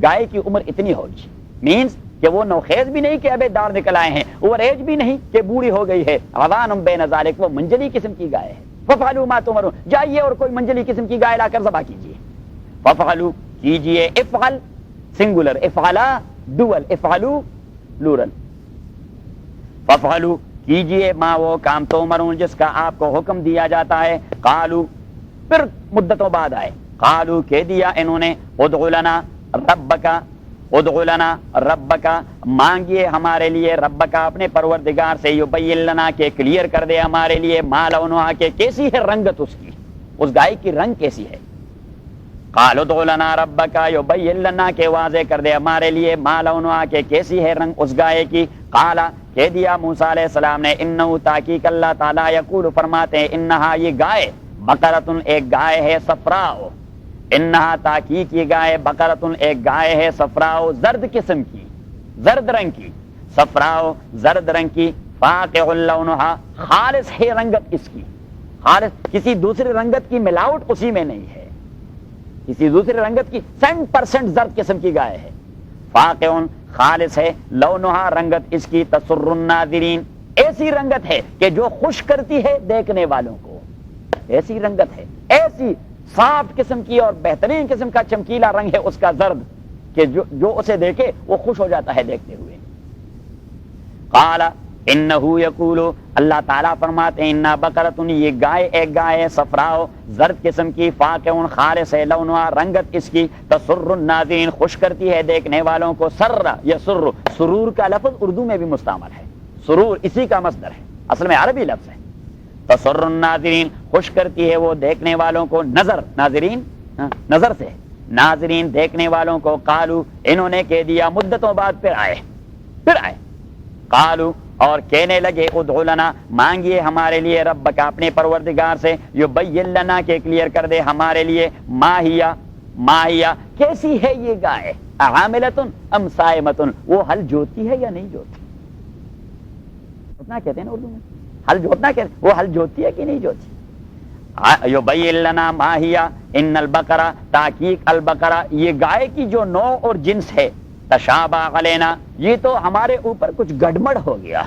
گائے کی عمر اتنی ہوگی، مینز کہ وہ نوخیز بھی نہیں کہ ابھی داڑھ نکل آئے ہیں، اوور ایج بھی نہیں کہ بوڑھی ہو گئی ہے، عوان بین ذالک وہ منجلی قسم کی گائے ہے، ففعلوا ما تؤمرون جائیے اور کوئی منجلی قسم کی گائے لا کر ذبح کیجیے، ففعلوا کیجیے، افعل سنگولر، افعلا ڈوئل، افعلوا پلورل، ففعلوا کیجیے ما وہ کام تؤمرون جس کا آپ کو حکم دیا جاتا ہے، قالوا پھر مدتوں بعد آئے، قالوا کہہ دیا انہوں نے، ادعو لنا ربکا، ادعو لنا ربکا مانگیے ہمارے لیے، ربکا اپنے پروردگار سے، یبین لنا کہ کلیئر کر دے ہمارے لیے، ما لونہا کہ کیسی ہے رنگت اس کی، اس گائے کی رنگ کیسی ہے، قالوا ادعو لنا ربکا یبین لنا کہ واضح کر دے ہمارے لیے، ما لونہا کہ کیسی ہے رنگ اس گائے کی، قالا کہہ دیا موسیٰ علیہ السلام نے، انہو تحقیق اللہ تعالیٰ یقول فرماتے ہیں، انہا یہ گائے بقرتن ایک گائے ہے، صفراء، انہا تحقیق یہ گائے بقرتن ایک گائے ہے، صفراء زرد قسم کی، زرد رنگ کی، صفراء زرد رنگ کی، فاقع لونہا خالص ہے رنگت اس کی، خالص کسی دوسری رنگت کی ملاوٹ اسی میں نہیں ہے، کسی دوسری رنگت کی 100% زرد قسم کی گائے ہے، فاقع خالص ہے، لونہا رنگت اس کی، تسر الناظرین ایسی رنگت ہے کہ جو خوش کرتی ہے دیکھنے والوں کو، ایسی رنگت ہے، ایسی صاف قسم کی اور بہترین قسم کا چمکیلا رنگ ہے اس کا زرد کہ جو اسے دیکھے وہ خوش ہو جاتا ہے دیکھتے ہوئے۔ قال انہو یقولو اللہ تعالیٰ فرماتے ہیں، انہا بقرتن یہ گائے ایک گائے ہے، صفراء زرد قسم کی، فاقع خالص ہے، لونہا رنگت اس کی، تسر الناظرین خوش کرتی ہے دیکھنے والوں کو، سر یسر سرور کا لفظ اردو میں بھی مستعمل ہے، سرور اسی کا مصدر ہے، اصل میں عربی لفظ ہے، تسر الناظرین خوش کرتی ہے وہ دیکھنے والوں کو، نظر ناظرین نظر سے، ناظرین دیکھنے والوں کو، قالو انہوں نے کہہ دیا، مدتوں بعد پھر آئے قالو اور کہنے لگے، ادعو لنا مانگیے ہمارے لیے، رب کا اپنے پروردگار سے، یبین لنا کہ کلیئر کر دے ہمارے لیے، ما ہیا ماہیا کیسی ہے یہ گائے، عاملتن ام صائمتن، وہ ہل جوتی ہے یا نہیں جوتی؟ اتنا کہتے ہیں نا اردو میں، ہل جوتنا کہتے ہیں، وہ ہل جوتی ہے کہ نہیں جوتی؟ یبین لنا ماہیا ان البقرہ، تحقیق البقرہ یہ گائے کی جو نوع اور جنس ہے، تشابہ علینا یہ تو ہمارے اوپر کچھ گڑبڑ ہو گیا،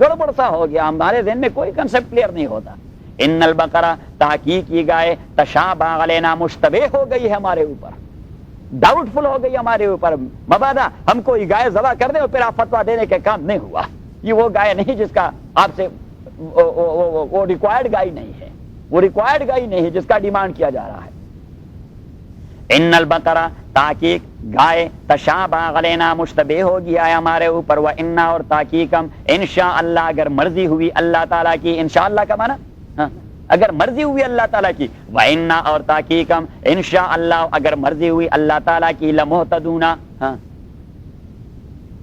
گڑبڑ سا ہو گیا، ہمارے ذہن میں کوئی کنسپٹ کلیئر نہیں ہوتا۔ ان البقرہ تحقیق یہ گائے، تشابہ علینا مشتبہ ہو گئی ہے ہمارے اوپر، ڈاؤٹ فل ہو گئی ہمارے اوپر، مبادا ہم کوئی گائے ذبح کر دیں اور پھر آپ فتویٰ دینے کے کام نہیں ہوا، یہ وہ گائے نہیں جس کا آپ سے وہ ریکوائرڈ گائے نہیں ہے، وہ ریکوائرڈ گائے نہیں ہے جس کا ڈیمانڈ کیا جا رہا ہے۔ ان البقرہ تحقیق گائے، تشابہ علینا مشتبہ ہو گیا ہے ہمارے اوپر، و انا اور تحقیق ہم انشاءاللہ اگر مرضی ہوئی اللہ تعالیٰ کی، انشاءاللہ کا معنی اگر مرضی ہوئی اللہ تعالیٰ کی، و انا اور تحقیق ہم انشاءاللہ اگر مرضی ہوئی اللہ تعالیٰ کی، لمہتدون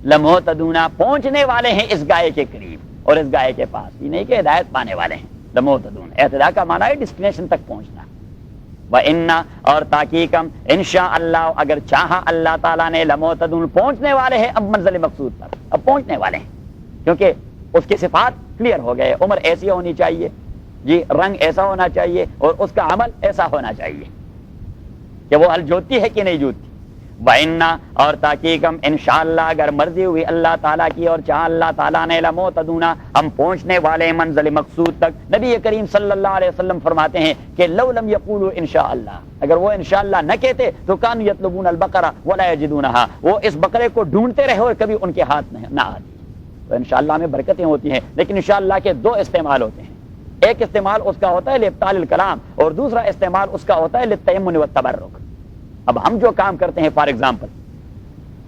لمہتدون پہنچنے والے ہیں اس گائے کے قریب اور اس گائے کے پاس، یہ نہیں کہ ہدایت پانے والے ہیں، لمہتدون اعتداء کا معنی ہے ڈیسٹینیشن تک پہنچنا، وَإِنَّا اور تحقیق ہم انشاءاللہ اگر چاہا اللہ تعالیٰ نے، لمہتدون پہنچنے والے ہیں اب منزل مقصود پر، اب پہنچنے والے ہیں، کیونکہ اس کی صفات کلیئر ہو گئے، عمر ایسی ہونی چاہیے جی، رنگ ایسا ہونا چاہیے اور اس کا عمل ایسا ہونا چاہیے کہ وہ ہل جوتی ہے کہ نہیں جوتی۔ وَإِنَّا اور تحقیق ہم انشاءاللہ اگر مرضی ہوئی اللہ تعالیٰ کی اور چاہا اللہ تعالیٰ نے، لمہتدون ہم پہنچنے والے منزل مقصود تک۔ نبی کریم صلی اللہ علیہ وسلم فرماتے ہیں کہ لو لم یقولوا انشاءاللہ، اگر وہ انشاءاللہ نہ کہتے تو کانوا یطلبون البقرہ ولا یجدونہا، وہ اس بقرے کو ڈھونڈتے رہے اور کبھی ان کے ہاتھ نہ آتی۔ تو انشاءاللہ میں برکتیں ہوتی ہیں، لیکن انشاءاللہ کے دو استعمال ہوتے ہیں، ایک استعمال اس کا ہوتا ہے لابطال الکلام اور دوسرا استعمال اس کا ہوتا ہے للتیمن والتبرک۔ اب ہم جو کام کرتے ہیں فار ایگزامپل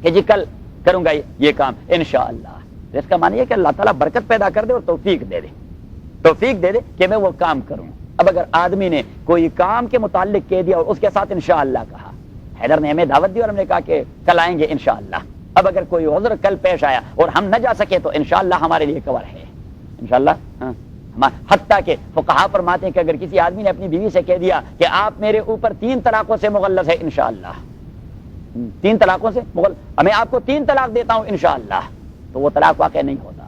کہ جی کل کروں گا یہ کام انشاءاللہ، اس کا معنی ہے کہ اللہ تعالیٰ برکت پیدا کر دے اور توفیق دے دے، توفیق دے دے کہ میں وہ کام کروں۔ اب اگر آدمی نے کوئی کام کے متعلق کہہ دیا اور اس کے ساتھ انشاءاللہ کہا، حیدر نے ہمیں دعوت دی اور ہم نے کہا کہ کل آئیں گے انشاءاللہ، اب اگر کوئی عذر کل پیش آیا اور ہم نہ جا سکے تو انشاءاللہ ہمارے لیے کور ہے، انشاءاللہ حتیٰ کہ فقہا فرماتے ہیں کہ اگر کسی آدمی نے اپنی بیوی سے کہہ دیا کہ آپ میرے اوپر 3 طلاقوں سے مغلظ ہے انشاءاللہ، 3 طلاقوں سے میں آپ کو 3 طلاق دیتا ہوں انشاءاللہ، تو وہ طلاق واقع نہیں ہوتا،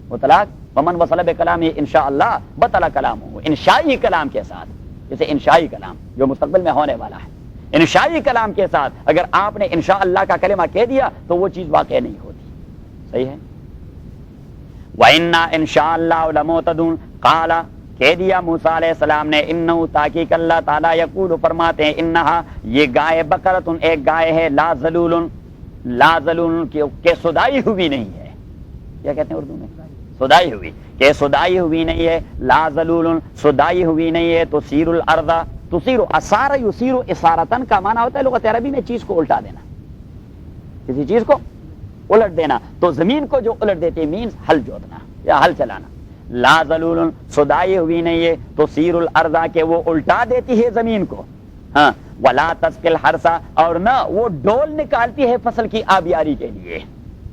وہ طلاق ومن وصل بکلامہ انشاءاللہ بطل کلامہ، انشائی کلام کے ساتھ، جیسے انشائی کلام جو مستقبل میں ہونے والا ہے، انشائی کلام کے ساتھ اگر آپ نے انشاءاللہ کا کلمہ کہہ دیا تو وہ چیز واقع نہیں ہوتی، صحیح ہے۔ وَإِنَّا انشاءاللہ لمہتدون، قال کہہ دیا موسیٰ علیہ السلام نے، انہو تحقیق اللہ تعالیٰ یقول فرماتے ہیں، انہا یہ گائے بقرتن ایک گائے ہے، لا ذلول کہ سدائی ہوئی نہیں ہے، کیا کہتے ہیں اردو میں، سدائی ہوئی، کہ سدائی ہوئی نہیں ہے، لا ذلول سدائی ہوئی نہیں ہے، تثیر الارض، تثیر اسار یثیر اسارتن کا معنی ہوتا ہے لغت عربی میں چیز کو الٹا دینا، کسی چیز کو الٹ دینا، تو زمین کو جو الٹ دیتے مینز ہل جوتنا یا ہل چلانا۔ لا ذلول سدائی ہوئی نہیں ہے، تثیر الارض کہ وہ الٹا دیتی ہے زمین کو، ہاں، ولا تسقی الحرث اور نہ وہ ڈول نکالتی ہے فصل کی آبیاری کے لیے،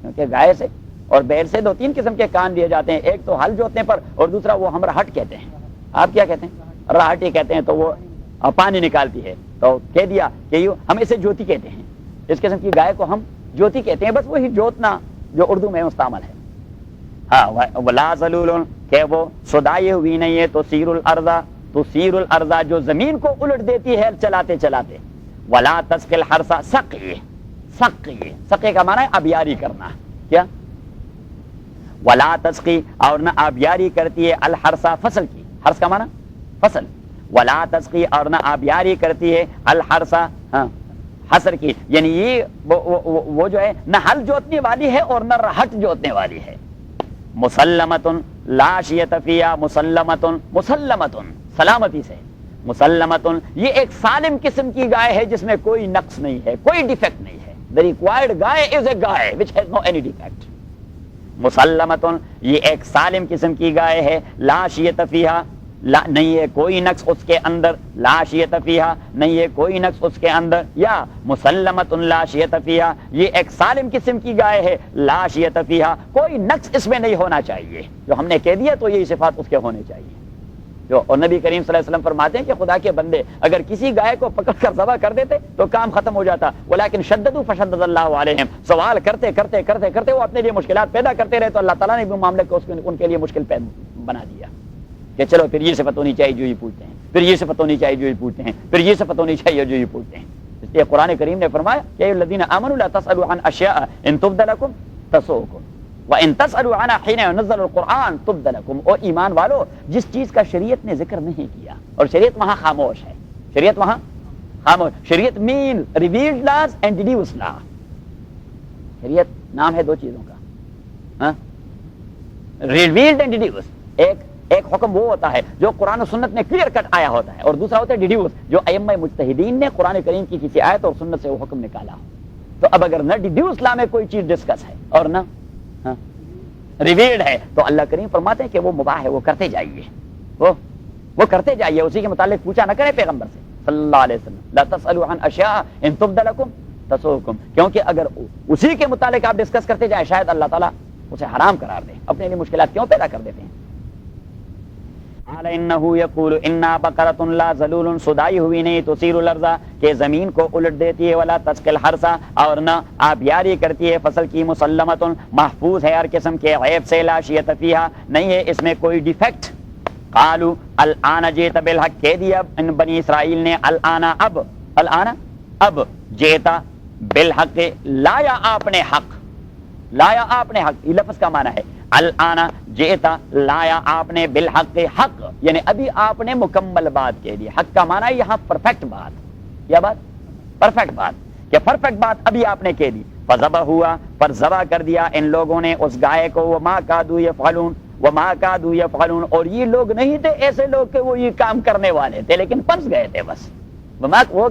کیونکہ گائے سے اور بیل سے 2-3 قسم کے کام لیے جاتے ہیں، ایک تو ہل جوتنے پر اور دوسرا وہ ہم رہٹ کہتے ہیں، آپ کیا کہتے ہیں، راہٹی کہتے ہیں، تو وہ پانی نکالتی ہے، تو کہہ دیا کہ ہم اسے جوتی کہتے ہیں، اس قسم کی گائے کو ہم جوتی کہتے ہیں، بس وہی جوتنا جو اردو میں مستعمل ہے، ہاں، ولا ذلول کہ وہ سدائی ہوئی نہیں ہے، تثیر الارض جو زمین کو الٹ دیتی ہے چلاتے چلاتے، ولا تسقی الحرث سقی کا معنی ہے آبیاری کرنا، کیا، ولا تسقی اور نہ آبیاری کرتی ہے، الحرث فصل کی، حرث کا معنی فصل، ولا تسقی اور نہ آبیاری کرتی ہے، الحرث حسر کی، یعنی یہ وہ جو ہے نہ ہل جوتنے والی ہے اور نہ رہٹ جوتنے والی ہے۔ مسلمتن لا شیۃ فیہا، مسلمتن سلامتی سے، مسلمتن یہ ایک سالم قسم کی گائے ہے جس میں کوئی نقص نہیں ہے، کوئی ڈیفیکٹ نہیں ہے، the required guy is a guy which has no any defect۔ مسلمتن یہ ایک سالم قسم کی گائے ہے، لا شیۃ فیہا نہیں ہے کوئی نقص اس کے اندر، لا شیۃ فیہا نہیں ہے کوئی نقص اس کے اندر، یا مسلمۃ لا شیۃ فیہا یہ ایک سالم قسم کی گائے ہے، لا شیۃ فیہا کوئی نقص اس میں نہیں ہونا چاہیے، جو ہم نے کہہ دیا تو یہی صفات اس کے ہونے چاہیے، جو اور نبی کریم صلی اللہ علیہ وسلم فرماتے ہیں کہ خدا کے بندے اگر کسی گائے کو پکڑ کر ذبح کر دیتے تو کام ختم ہو جاتا، ولیکن شددوا فشدد اللہ علیہم، سوال کرتے کرتے کرتے کرتے وہ اپنے لیے مشکلات پیدا کرتے رہے تو اللہ تعالیٰ نے بھی معاملے کو ان کے لیے مشکل بنا دیا کہ چلو پھر یہ صفت ہونی چاہیے جو یہ پوچھتے ہیں، پھر یہ صفت ہونی چاہیے جو یہ پوچھتے ہیں، پھر یہ صفت ہونی چاہیے جو یہ پوچھتے ہیں۔ اس لیے قرآن کریم نے فرمایا کہ اے الذین آمنوا لا تسألوا عن اشیاء ان تبد لکم تسؤکم وَإِن تَسْأَلُوا عَنْهَا حِينَ يُنَزَّلُ الْقُرْآنُ تُبْدَ لَكُمْ، اور ایمان والو جس چیز کا شریعت نے ذکر نہیں کیا، اور شریعت وہاں خاموش ہے، شریعت وہاں خاموش، شریعت مین ریویلڈ لاز اینڈ ڈیڈیوس لا، شریعت نام ہے دو چیزوں کا، ریویلڈ اینڈ ڈیڈیوس، ایک حکم وہ ہوتا ہے جو قرآن و سنت میں کلیئر کٹ آیا ہوتا ہے، اور دوسرا ہوتا ہے ڈیڈیوس جو ائمہ مجتہدین نے قرآن کریم کی کسی آیت اور سنت سے وہ حکم نکالا ہو۔ تو اب اگر نہ ڈیڈیوس لا میں کوئی چیز ڈسکس ہے اور نہ ریویلڈ ہے تو اللہ کریم فرماتے ہیں کہ وہ مباح ہے، وہ کرتے جائیے، وہ کرتے جائیے، اسی کے متعلق پوچھا نہ کرے پیغمبر سے صلی اللہ علیہ وسلم، لا تسألوا عن اشیاء ان تبد لکم تسؤکم، کیونکہ اگر اسی کے متعلق آپ ڈسکس کرتے جائیں شاید اللہ تعالیٰ اسے حرام قرار دے، اپنے لیے مشکلات کیوں پیدا کر دیتے ہیں۔ قال انه يقول انا بقرۃ لا ذلول، سدائی ہوئی نہیں تثیر الارض کہ زمین کو الٹ دیتی ہے، ولا تسقي الحرث، اور نہ آبیاری کرتی ہے فصل کی، مسلمۃ محفوظ ہے ہر قسم کے عیب سے، لا شیۃ فیہا نہیں ہے اس میں کوئی ڈیفیکٹ۔ قالوا الان جئت بالحق، کہہ دیا ان بنی اسرائیل نے الان اب جئت بالحق، لایا آپ نے حق، لایا آپ نے حق، یہ لفظ کا معنی ہے الان جئتا، لایا آپ نے بالحق، حق یعنی ابھی آپ نے مکمل بات کہہ دی، حق کا معنی یہاں پرفیکٹ بات، کیا بات؟ پرفیکٹ بات، کہ پرفیکٹ بات ابھی آپ نے کہہ دی۔ فذبح ہوا، پر ذبح کر دیا ان لوگوں نے اس گائے کو، وما کادوا یفعلون، وما کادوا یفعلون، اور یہ لوگ نہیں تھے ایسے لوگ کہ وہ یہ کام کرنے والے تھے لیکن پھنس گئے تھے بس، وہ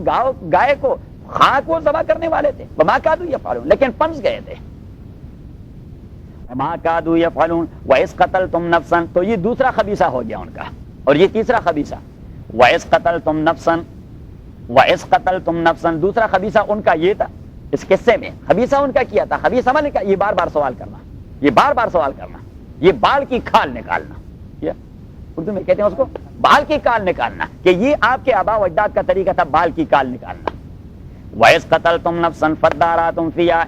گائے کو خاک وہ ذبح کرنے والے تھے، وما کادوا یفعلون، لیکن پھنس گئے تھے۔ وما کادوا یفعلون وَإِذْ قَتَلْتُمْ نَفْسًا، تو یہ دوسرا خبیثہ ہو گیا ان کا، اور یہ تیسرا خبیثہ وَإِذْ قَتَلْتُمْ نَفْسًا، وَإِذْ قَتَلْتُمْ نَفْسًا، دوسرا خبیثہ ان کا یہ تھا اس قصے میں، خبیثہ ان کا کیا تھا، خبیث عمل کا، یہ بار بار سوال کرنا، یہ بار بار سوال کرنا، یہ بال کی کھال نکالنا، یہ اردو میں کہتے ہیں اس کو بال کی کال نکالنا، کہ یہ آپ کے آبا و اجداد کا طریقہ تھا بال کی کال نکالنا۔ وَإِذْ قَتَلْتُمْ نَفْسًا فَادَّارَأْتُمْ فِيهَا،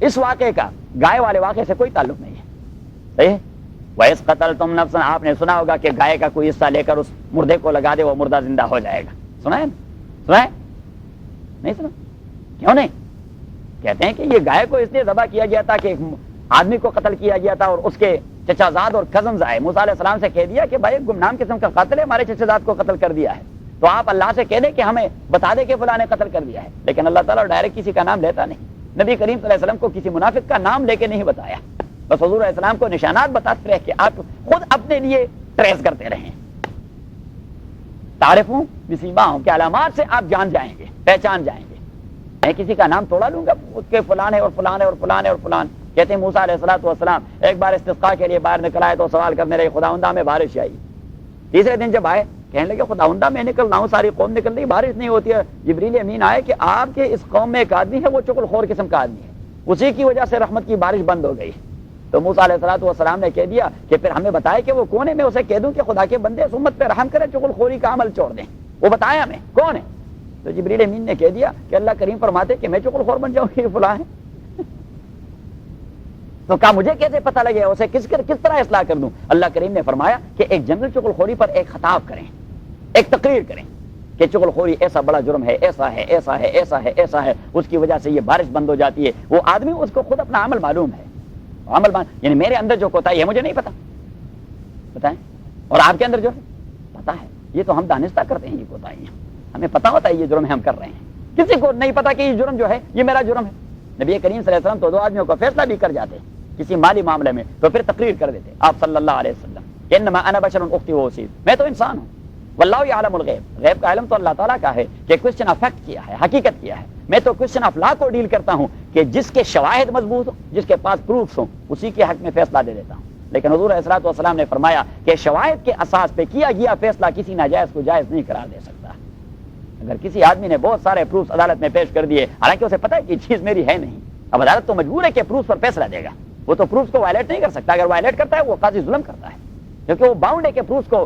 اس واقعے کا گائے والے واقعے سے کوئی تعلق نہیں ہے، صحیح ہے؟ وَإِذْ قَتَلْتُمْ نَفْسًا، آپ نے سنا ہوگا کہ گائے کا کوئی حصہ لے کر اس مردے کو لگا دے وہ مردہ زندہ ہو جائے گا، سنا ہے؟ سنا ہے؟ نہیں سنا؟ کیوں نہیں؟ کہتے ہیں کہ یہ گائے کو اس لیے ذبح کیا گیا تھا کہ ایک آدمی کو قتل کیا گیا تھا، اور اس کے چچا زاد اور کزنز آئے، موسیٰ علیہ السلام سے کہہ دیا کہ بھائی گمنام قسم کا قاتل ہے، ہمارے چچا زاد کو قتل کر دیا ہے، تو آپ اللہ سے کہہ دیں کہ ہمیں بتا دے کہ فلاں نے قتل کر دیا ہے، لیکن اللہ تعالیٰ ڈائریکٹ کسی کا نام لیتا نہیں، نبی کریم صلی اللہ علیہ وسلم کو کسی منافق کا نام لے کے نہیں بتایا، بس حضور علیہ السلام کو نشانات بتاتے رہے کہ آپ خود اپنے لیے ٹریس کرتے رہیں، تعریفوں بسیماہم کے علامات سے آپ جان جائیں گے، پہچان جائیں گے۔ میں کسی کا نام توڑا لوں گا اس کے فلاں ہے اور فلاں ہے اور فلاں ہے اور فلاں، کہتے ہیں موسیٰ علیہ السلام ایک بار استسقاء کے لیے باہر نکل آئے تو سوال کرنے رہے خداوندہ میں بارش آئی، تیسرے دن جب آئے کہنے لگے خداوندہ میں نکل رہا ہوں ساری قوم نکل رہی بارش نہیں ہوتی ہے، جبریل امین آئے کہ آپ کے اس قوم میں ایک آدمی ہے وہ چغل خور قسم کا آدمی ہے، اسی کی وجہ سے رحمت کی بارش بند ہو گئی، تو موسیٰ علیہ السلام نے کہہ دیا کہ پھر ہمیں بتائے کہ وہ کون ہے، میں اسے کہہ دوں کہ خدا کے بندے اس امت پہ رحم کرے، چغل خوری کا عمل چھوڑ دیں، وہ بتایا ہمیں کون ہے، تو جبریل امین نے کہہ دیا کہ اللہ کریم فرماتے کہ میں چغل خور بن جاؤں کہ فلاں ہے، تو کہا مجھے کیسے پتہ لگے، اسے کس طرح اصلاح کر دوں؟ اللہ کریم نے فرمایا کہ ایک جنرل چغل خوری پر ایک خطاب کریں، ایک تقریر کریں کہ چغل خوری ایسا بڑا جرم ہے، ایسا ہے ایسا ہے ایسا ہے ایسا ہے، اس کی وجہ سے یہ بارش بند ہو جاتی ہے، وہ آدمی اس کو خود اپنا عمل معلوم ہے، یعنی میرے اندر جو کوتاہی ہے مجھے نہیں پتا، بتائیں، اور آپ کے اندر جو ہے پتا ہے، یہ تو ہم دانستہ کرتے ہیں، یہ کوتاہیاں ہمیں پتا ہوتا ہے یہ جرم ہے ہم کر رہے ہیں، کسی کو نہیں پتا کہ یہ جرم جو ہے یہ میرا جرم ہے۔ نبی کریم صلی اللہ علیہ وسلم تو دو آدمیوں کا فیصلہ بھی کر جاتے کسی مالی معاملے میں تو پھر تقریر کر دیتے آپ صلی اللہ علیہ وسلم، انما انا بشر اختی و اسیر، میں تو انسان ہوں، واللہ یعلم الغیب، غیب کا علم تو اللہ تعالیٰ کا ہے کہ کوسچن آف فیکٹ کیا ہے، حقیقت کیا ہے، میں تو کوسچن آف لا کو ڈیل کرتا ہوں کہ جس کے شواہد مضبوط ہوں، جس کے پاس پروفس ہوں، اسی کے حق میں فیصلہ دے دیتا ہوں، لیکن حضور علیہ الصلوۃ والسلام نے فرمایا کہ شواہد کے اساس پہ کیا گیا فیصلہ کسی ناجائز کو جائز نہیں قرار دے سکتا۔ اگر کسی آدمی نے بہت سارے پروفس عدالت میں پیش کر دیے حالانکہ اسے پتہ ہے کہ یہ چیز میری ہے نہیں، اب عدالت تو مجبور ہے کہ پروفس پر فیصلہ دے گا، وہ تو پروفس کو وائلیٹ نہیں کر سکتا، اگر وائلیٹ کرتا ہے وہ قاضی ظلم کرتا ہے، کیونکہ وہ باؤنڈ ہے کہ پروفس کو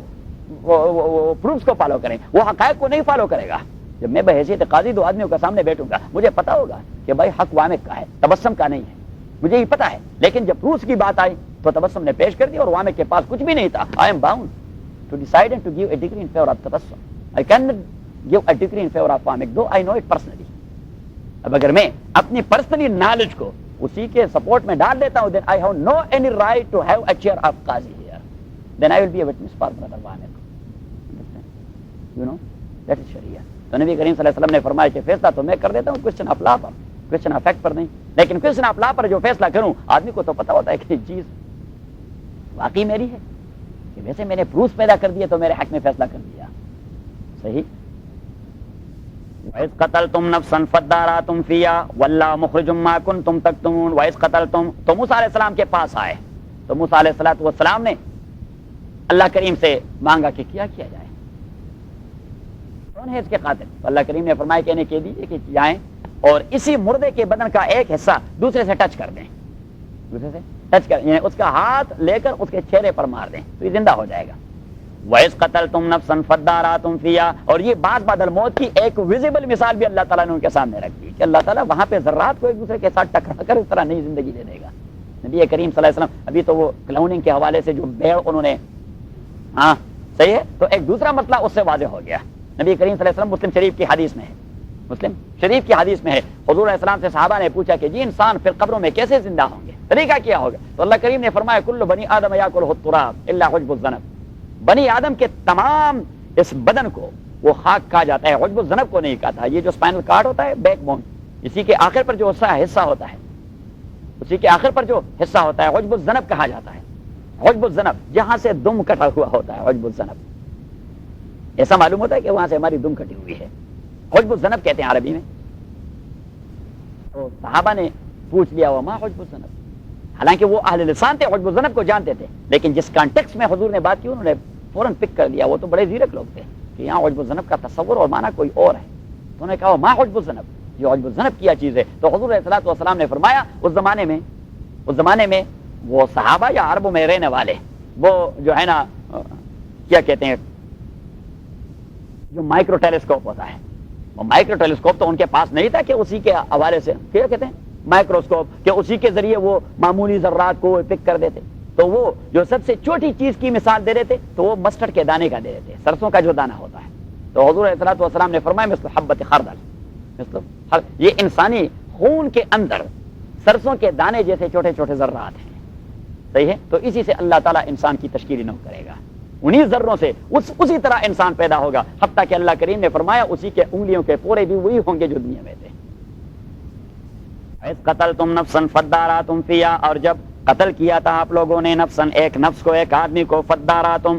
پروفس کو فالو کریں، وہ حقائق کو نہیں فالو کرے گا۔ جب میں بحیثیت قاضی دو آدمیوں کے سامنے بیٹھوں گا، مجھے پتا ہوگا کہ بھائی حق وامق کا ہے، تبسم کا نہیں ہے، مجھے یہ پتا ہے۔ لیکن جب پروفس کی بات آئی تو تبسم نے پیش کر دیا اور وامق کے پاس کچھ بھی نہیں تھا۔ I am bound to decide and to give a degree in favour of Tabassum. I can not give a degree in favour of Wamiq do I know it personally. اب اگر میں اپنی پرسنلی نالج کو اسی کے سپورٹ میں ڈال دیتا ہوں، then I have no any right to have a chair of Qazi here. Then I will be a witness for brother وامق۔ You know, that is شریعہ۔ تو نبی کریم صلی اللہ علیہ وسلم نے فرمایا کہ فیصلہ تو میں کر دیتا ہوں کوسچن آف لا پر، کوسچن آف فیکٹ پر نہیں، لیکن کوسچن آف لا پر جو فیصلہ کروں، آدمی کو تو پتا ہوتا ہے کہ چیز واقعی میری ہے، کہ ویسے میں نے پروف پیدا کر دیے تو میرے حق میں فیصلہ کر دیا، صحیح۔ وَإِذْ قَتَلْتُمْ نَفْسًا فَادَّارَأْتُمْ فِيهَا وَاللَّهُ مُخْرِجٌ مَا كُنتُمْ تَكْتُمُونَ وَإِذْ قَتَلْتُمْ، تو موسیٰ علیہ السلام کے پاس آئے تو موسیٰ علیہ السلام نے اللہ کریم سے مانگا کہ کیا کیا جائے، کون ہے اس کے قاتل؟ تو اللہ کریم نے فرمایا کہ انہیں کہہ دیجیے کہ جائیں اور اسی مردے کے بدن کا ایک حصہ دوسرے سے ٹچ کر دیں، دوسرے سے ٹچ کر، یعنی اس کا ہاتھ لے کر اس کے چہرے پر مار دیں تو یہ زندہ ہو جائے گا۔ وَإِذْ قَتَلْتُمْ نَفْسًا فَادَّارَأْتُمْ فِيهَا، اور یہ بعد الموت کی ایک ویزیبل مثال بھی اللہ تعالیٰ نے ان کے سامنے رکھ دی کہ اللہ تعالیٰ وہاں پہ ذرات کو ایک دوسرے کے ساتھ ٹکرا کر اس طرح نئی زندگی دے دے گا۔ نبی کریم صلی اللہ علیہ وسلم، ابھی تو وہ کلوننگ کے حوالے سے جو بیڑ انہوں نے، ہاں صحیح ہے، تو ایک دوسرا مسئلہ اس سے واضح ہو گیا۔ نبی کریم صلی اللہ علیہ وسلم مسلم شریف کی حدیث میں ہے، مسلم شریف کی حدیث میں ہے، حضور علیہ السلام سے صحابہ نے پوچھا کہ جی انسان پھر قبروں میں کیسے زندہ ہوں گے، طریقہ کیا ہوگا؟ تو اللہ کریم نے فرمایا کل بنی آدم یاکلہ التراب الا حجب الذنب، بنی آدم کے تمام اس بدن کو وہ خاک کھا جاتا ہے، حجب الذنب کو نہیں کھاتا۔ یہ جو اسپائنل کارڈ ہوتا ہے، بیک بون، اسی کے آخر پر جو حصہ ہوتا ہے، اسی کے آخر پر جو حصہ ہوتا ہے حجب الذنب کہا جاتا ہے۔ حجب الذنب جہاں سے دم کٹا ہوا ہوتا ہے، حجب الذنب، ایسا معلوم ہوتا ہے کہ وہاں سے ہماری دم کٹی ہوئی ہے، حجب الذنب کہتے ہیں عربی میں۔ تو صحابہ نے پوچھ لیا وما حجب الذنب، حالانکہ وہ اہل لسان تھے، حجب الذنب کو جانتے تھے، لیکن جس کانٹیکس میں حضور نے بات کی انہوں نے فوراً پک کر لیا، وہ تو بڑے زیرک لوگ تھے کہ یہاں حجب الذنب کا تصور اور معنی کوئی اور ہے۔ تو انہوں نے کہا ما حجب الذنب، یہ حجب الذنب کیا چیز ہے؟ تو حضور علیہ الصلوۃ والسلام نے فرمایا اس زمانے میں وہ صحابہ یا عربوں میں رہنے والے، وہ جو ہے نا کیا کہتے ہیں، جو مائکرو ٹیلیسکوپ ہوتا ہے، وہ مائکرو ٹیلیسکوپ تو ان کے پاس نہیں تھا کہ اسی کے حوالے سے کیا کہتے ہیں مائکروسکوپ، کہ اسی کے ذریعے وہ معمولی ذرات کو پک کر دیتے، تو وہ جو سب سے چھوٹی چیز کی مثال دے دیتے تو وہ مسٹرڈ کے دانے کا دے دیتے، سرسوں کا جو دانہ ہوتا ہے۔ تو حضور علیہ الصلوۃ والسلام نے فرمایا مثل حبۃ خردل، یہ انسانی خون کے اندر سرسوں کے دانے جیسے چھوٹے چھوٹے ذرات ہیں، صحیح ہے؟ تو اسی سے اللہ تعالیٰ انسان کی تشکیل نو کرے گا، انہی ذروں سے اسی طرح انسان پیدا ہوگا، حتیٰ کہ اللہ کریم نے فرمایا اسی کے انگلیوں کے پورے بھی وہی ہوں گے جو دنیا میں تھے۔ اِذْ قَتَلْتُمْ نَفْسًا فَادَّارَأْتُمْ فِيهَا، اور جب قتل کیا تھا آپ لوگوں نے نفسن، ایک نفس کو، ایک آدمی کو، فَادَّارَأْتُمْ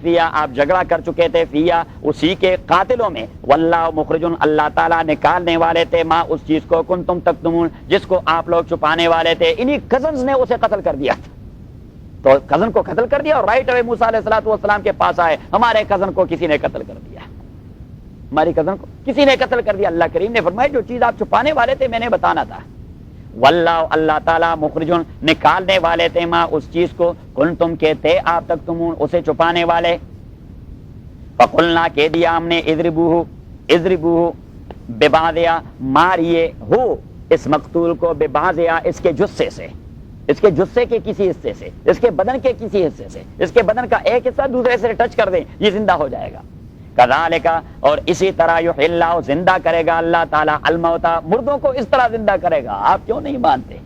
فِيهَا، آپ جھگڑا کر چکے تھے، فِيهَا اسی کے قاتلوں میں، وَاللَّهُ مُخْرِجٌ، اللہ تعالیٰ نکالنے والے تھے، ما اس چیز کو، کنتم تکتمون، جس کو آپ لوگ چھپانے والے تھے۔ انہی کزنز نے اسے قتل کر دیا تھا، تو کزن کو قتل کر دیا اور رائٹ اوے موسیٰ علیہ الصلوۃ والسلام کے پاس آئے، ہمارے کزن کو کسی نے قتل کر دیا، ہماری کزن کو کسی نے قتل کر دیا۔ اللہ کریم نے فرمایا جو چیز آپ چھپانے والے تھے میں نے بتانا تھا، واللہ، اللہ تعالیٰ، مخرجن، نکالنے والے تھے، ما اس چیز کو، کنتم کے تھے آپ تک تمون، اسے چھپانے والے۔ فقلنا، کہہ دیا ہم نے، اضربوہ ببعضہا، ماریے ہو اس مقتول کو، ببعضہا اس کے جثے سے، اس کے جثے کے کسی حصے سے، اس کے بدن کے کسی حصے سے، اس کے بدن کا ایک حصہ دوسرے سے ٹچ کر دیں، یہ زندہ ہو جائے گا۔ کذالک، اور اسی طرح یحیی اللہ، زندہ کرے گا اللہ تعالیٰ، الموتى، مردوں کو اس طرح زندہ کرے گا، آپ کیوں نہیں مانتے؟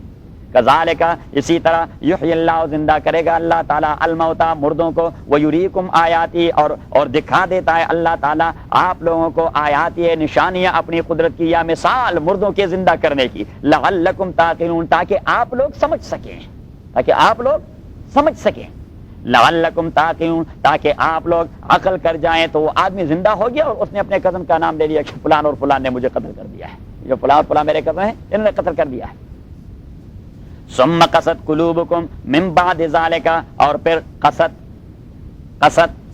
کذالک، اسی طرح یحیی اللہ، زندہ کرے گا اللہ تعالیٰ، الموتى، مردوں کو، ویریکم آیاتی، اور دکھا دیتا ہے اللہ تعالیٰ آپ لوگوں کو آیاتی، نشانیاں اپنی قدرت کی، یا مثال مردوں کے زندہ کرنے کی، لعلکم تعقلون، تاکہ آپ لوگ سمجھ سکیں، تاکہ آپ لوگ سمجھ سکیں، لعلکم تعقلون، تاکہ آپ لوگ عقل کر جائیں۔ تو وہ آدمی زندہ ہو گیا اور اس نے اپنے کزن کا نام لے لیا کہ فلان اور فلان نے مجھے قتل کر دیا ہے، جو فلان اور فلان میرے کزن ہیں انہوں نے قتل کر دیا ہے۔ ثم قست قلوبکم من بعد ذالک، اور پھر قست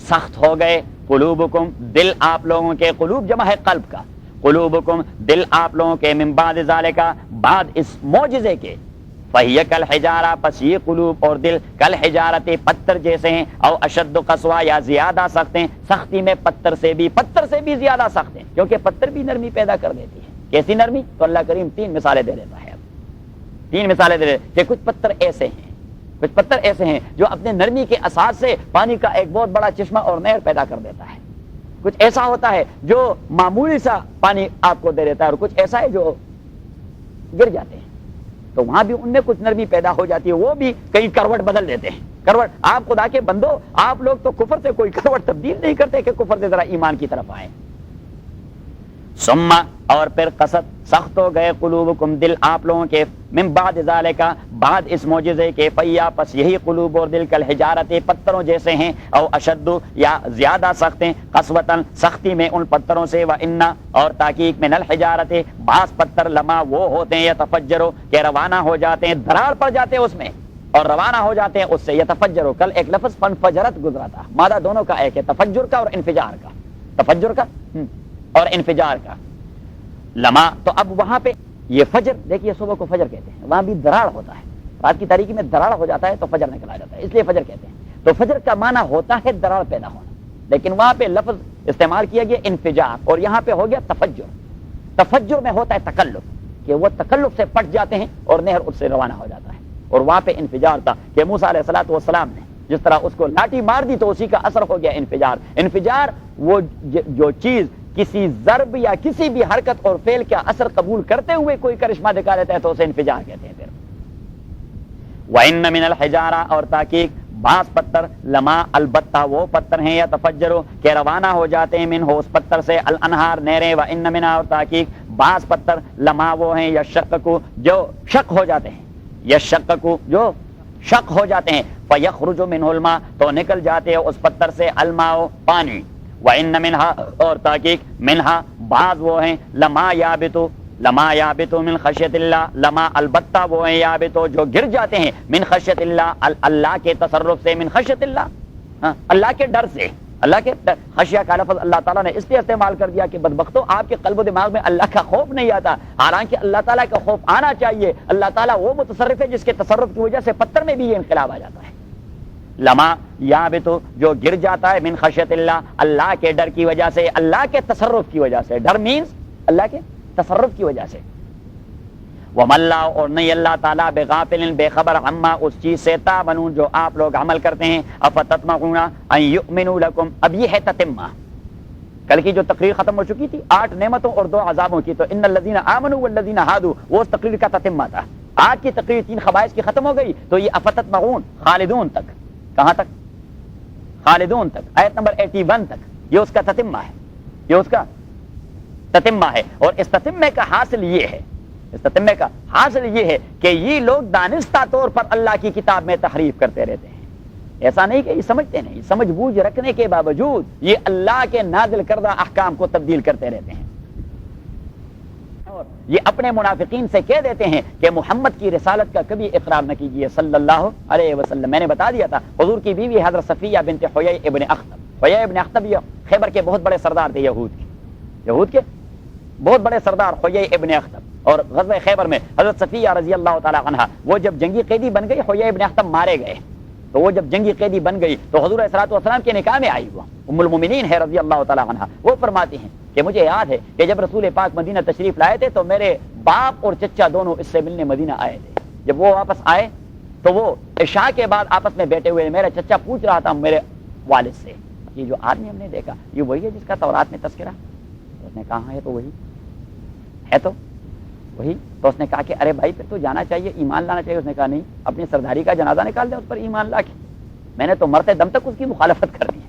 سخت ہو گئے، قلوبکم دل آپ لوگوں کے، قلوب جمع ہے قلب کا، قلوبکم دل آپ لوگوں کے، من بعد ذالک بعد اس معجزے کے، فہی کالحجارہ، پس یہ قلوب اور دل کالحجارۃ پتھر جیسے ہیں، او اشد قسوہ یا زیادہ سخت ہیں، سختی میں پتھر سے بھی زیادہ سخت ہیں، کیونکہ پتھر بھی نرمی پیدا کر دیتی ہے۔ کیسی نرمی؟ تو اللہ کریم 3 مثالیں دے دیتا ہے، 3 مثالیں دے دیتا ہے کہ کچھ پتھر ایسے ہیں جو اپنے نرمی کے اثار سے پانی کا ایک بہت بڑا چشمہ اور نہر پیدا کر دیتا ہے، کچھ ایسا ہوتا ہے جو معمولی سا پانی آپ کو دے دیتا ہے، اور کچھ ایسا ہے جو گر جاتے ہیں، تو وہاں بھی ان میں کچھ نرمی پیدا ہو جاتی ہے، وہ بھی کئی کروٹ بدل دیتے ہیں۔ کروٹ، آپ خدا کے بندو، آپ لوگ تو کفر سے کوئی کروٹ تبدیل نہیں کرتے کہ کفر سے ذرا ایمان کی طرف آئیں۔ ثم، اور پھر قسط سخت ہو گئے قلوبکم دل آپ لوگوں کے، من بعد ذالک بعد اس معجزے کے، فیا پس یہی قلوب اور دل کالحجارۃ پتھروں جیسے ہیں، او اشد یا زیادہ سخت ہیں، قسوتاً سختی میں ان پتھروں سے، وان اور تحقیق من الحجارۃ بعض پتھر لما وہ ہوتے ہیں، یتفجروا کہ روانہ ہو جاتے ہیں، دراڑ پڑ جاتے ہیں اس میں اور روانہ ہو جاتے ہیں اس سے، یتفجروا کل ایک لفظ فنفجرت گزرا تھا، مادہ دونوں کا ایک ہے، تفجر کا اور انفجار کا، تفجر کا اور انفجار کا۔ لما تو اب وہاں پہ یہ فجر، دیکھیے صبح کو فجر کہتے ہیں، وہاں بھی دراڑ ہوتا ہے، رات کی تاریکی میں دراڑ ہو جاتا ہے تو فجر نکلا جاتا ہے، اس لیے فجر کہتے ہیں۔ تو فجر کا معنی ہوتا ہے دراڑ پیدا ہونا، لیکن وہاں پہ لفظ استعمال کیا گیا انفجار، اور یہاں پہ ہو گیا تفجر۔ تفجر میں ہوتا ہے تکلف، کہ وہ تکلف سے پٹ جاتے ہیں اور نہر اس سے روانہ ہو جاتا ہے، اور وہاں پہ انفجار تھا کہ موسیٰ علیہ الصلوۃ والسلام نے جس طرح اس کو لاٹھی مار دی تو اسی کا اثر ہو گیا انفجار۔ انفجار وہ جو چیز کسی ضرب یا کسی بھی حرکت اور فعل کا اثر قبول کرتے ہوئے کوئی کرشمہ دکھا دیتا ہے تو اسے انفجار کہتے ہیں۔ پھر وَإِنَّ مِنَ الْحِجَارَةِ اور تحقیق بعض پتھر لما البتہ وہ پتھر ہیں، یا تفجروا کہ روانہ ہو جاتے ہیں، من ہو اس پتھر سے الانہار نہریں، وَإِنَّ مِنَ اور تحقیق بعض پتھر لما وہ ہیں، یشققوا جو شق ہو جاتے ہیں، یشققوا جو شق ہو جاتے ہیں، فَيَخْرُجُ مِنْهُ الْمَاءُ تو نکل جاتے ہیں اس پتھر سے الماء پانی، وَإِنَّ مِنْهَا اور تحقیق منہا بعض وہ ہیں لما یابتو من خشیت اللہ، لما البتہ وہ ہیں یابتو جو گر جاتے ہیں، من خشیت اللہ اللہ کے تصرف سے، من خشیت اللہ اللہ کے ڈر سے، اللہ کے خشیہ کا لفظ اللہ تعالیٰ نے اس لیے استعمال کر دیا کہ بدبختو آپ کے قلب و دماغ میں اللہ کا خوف نہیں آتا، حالانکہ اللہ تعالیٰ کا خوف آنا چاہیے۔ اللہ تعالیٰ وہ متصرف ہے جس کے تصرف کی وجہ سے پتھر میں بھی یہ انقلاب آ جاتا ہے۔ لما یابتو جو گر جاتا ہے، من خشیت اللہ اللہ کے ڈر کی وجہ سے، اللہ کے تصرف کی وجہ سے، ڈر مینز اللہ کے تصرف کی وجہ سے۔ وَمَا اللَّهُ اور نہیں اللہ تعالیٰ بغافل بے خبر عما اس چیز سے تعملون جو آپ لوگ عمل کرتے ہیں، افتطمعون ان یؤمنوا لکم، اب یہ ہے تتمہ۔ کل کی جو تقریر ختم ہو چکی تھی 8 نعمتوں اور 2 عذابوں کی، تو ان الذین آمنوا والذین ہادوا وہ اس تقریر کا تتمہ تھا۔ آج کی تقریر 3 خبائث کی ختم ہو گئی، تو یہ افتطمعون خالدون تک، کہاں تک؟ خالدون تک، آیت نمبر 81 تک، یہ اس کا تتمہ ہے، یہ اس کا تتمہ ہے۔ اور اس تتمے کا حاصل یہ ہے، اس تتمے کا حاصل یہ ہے کہ یہ لوگ دانستہ طور پر اللہ کی کتاب میں تحریف کرتے رہتے ہیں، ایسا نہیں کہ یہ سمجھتے نہیں، سمجھ بوجھ رکھنے کے باوجود یہ اللہ کے نازل کردہ احکام کو تبدیل کرتے رہتے ہیں، اور یہ اپنے منافقین سے کہہ دیتے ہیں کہ محمد کی رسالت کا کبھی اقرار نہ کیجیے صلی اللہ علیہ وسلم۔ میں نے بتا دیا تھا حضور کی بیوی حضرت صفیہ بنت حیی ابن اخطب، حیی ابن اخطب یہ خیبر کے بہت بڑے سردار تھے، یہود کے بہت بڑے سردار حیی ابن اخطب، اور غزوہ خیبر میں حضرت صفیہ رضی اللہ تعالی عنہ وہ جب جنگی قیدی بن گئی، حیی ابن اخطب مارے گئے، تو وہ جب جنگی قیدی بن گئی تو حضور علیہ الصلوۃ والسلام کے نکاح میں آئی، وہ ام المومنین ہے رضی اللہ تعالی عنہ، وہ فرماتی ہیں کہ مجھے یاد ہے کہ جب رسول پاک مدینہ تشریف لائے تھے تو میرے باپ اور چچا دونوں اس سے ملنے مدینہ آئے تھے، جب وہ واپس آئے تو وہ عشاء کے بعد آپس میں بیٹھے ہوئے، میرا چچا پوچھ رہا تھا میرے والد سے، یہ جو آدمی ہم نے دیکھا یہ وہی ہے جس کا تورات میں تذکرہ؟ اس نے کہا ہے تو وہی ہے، تو وہی۔ تو اس نے کہا کہ ارے بھائی پھر تو جانا چاہیے، ایمان لانا چاہیے۔ اس نے کہا نہیں، اپنی سرداری کا جنازہ نکال دے اس پر ایمان لا کے، میں نے تو مرتے دم تک اس کی مخالفت کر دی ہے،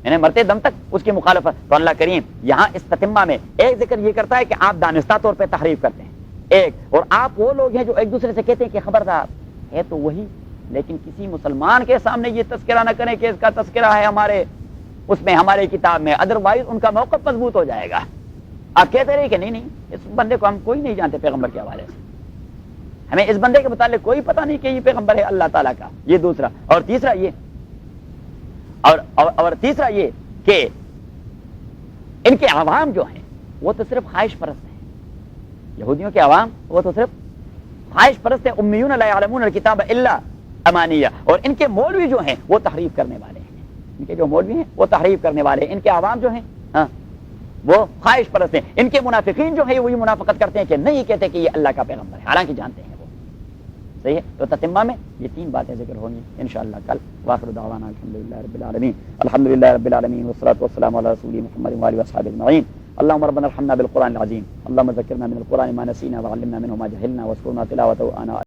میں نے مرتے دم تک اس کی مخالفت۔ تو اللہ کریم یہاں اس تتمہ میں ایک ذکر یہ کرتا ہے کہ آپ دانستہ طور پہ تحریف کرتے ہیں ایک، اور آپ وہ لوگ ہیں جو ایک دوسرے سے کہتے ہیں کہ خبردار ہے تو وہی، لیکن کسی مسلمان کے سامنے یہ تذکرہ نہ کریں کہ اس کا تذکرہ ہے ہمارے اس میں، ہمارے کتاب میں، ادروائز ان کا موقف مضبوط ہو جائے گا۔ آپ کہتے رہے کہ نہیں اس بندے کو ہم کوئی نہیں جانتے پیغمبر کے حوالے سے، ہمیں اس بندے کے متعلق کوئی پتہ نہیں کہ یہ پیغمبر ہے اللہ تعالیٰ کا، یہ دوسرا۔ اور تیسرا یہ اور تیسرا یہ کہ ان کے عوام جو ہیں وہ تو صرف خواہش پرست ہیں، یہودیوں کے عوام وہ تو صرف خواہش پرست ہیں، امیون لا یعلمون الکتاب الا امانیہ، اور ان کے مولوی جو ہیں وہ تحریف کرنے والے ہیں، ان کے جو مولوی ہیں وہ تحریف کرنے والے ہیں، ان کے عوام جو ہیں ہاں وہ خواہش پرست ہیں، ان کے منافقین جو ہیں وہی منافقت کرتے ہیں کہ نہیں کہتے کہ یہ اللہ کا پیغمبر ہے، حالانکہ جانتے ہیں وہ صحیح ہے۔ تو تتمہ میں یہ 3 باتیں ذکر ہوں گی انشاءاللہ کل۔ واخر دعوانا الحمدللہ رب العالمین، الحمدللہ رب العالمین والصلاة والسلام علی رسول محمد وآلہ وصحبہ اجمعین۔ اللهم ربنا ارحمنا بالقرآن العظیم، اللهم ذکرنا من القرآن ما نسینا وعلمنا منه ما جهلنا واذكرنا تلاوته آناء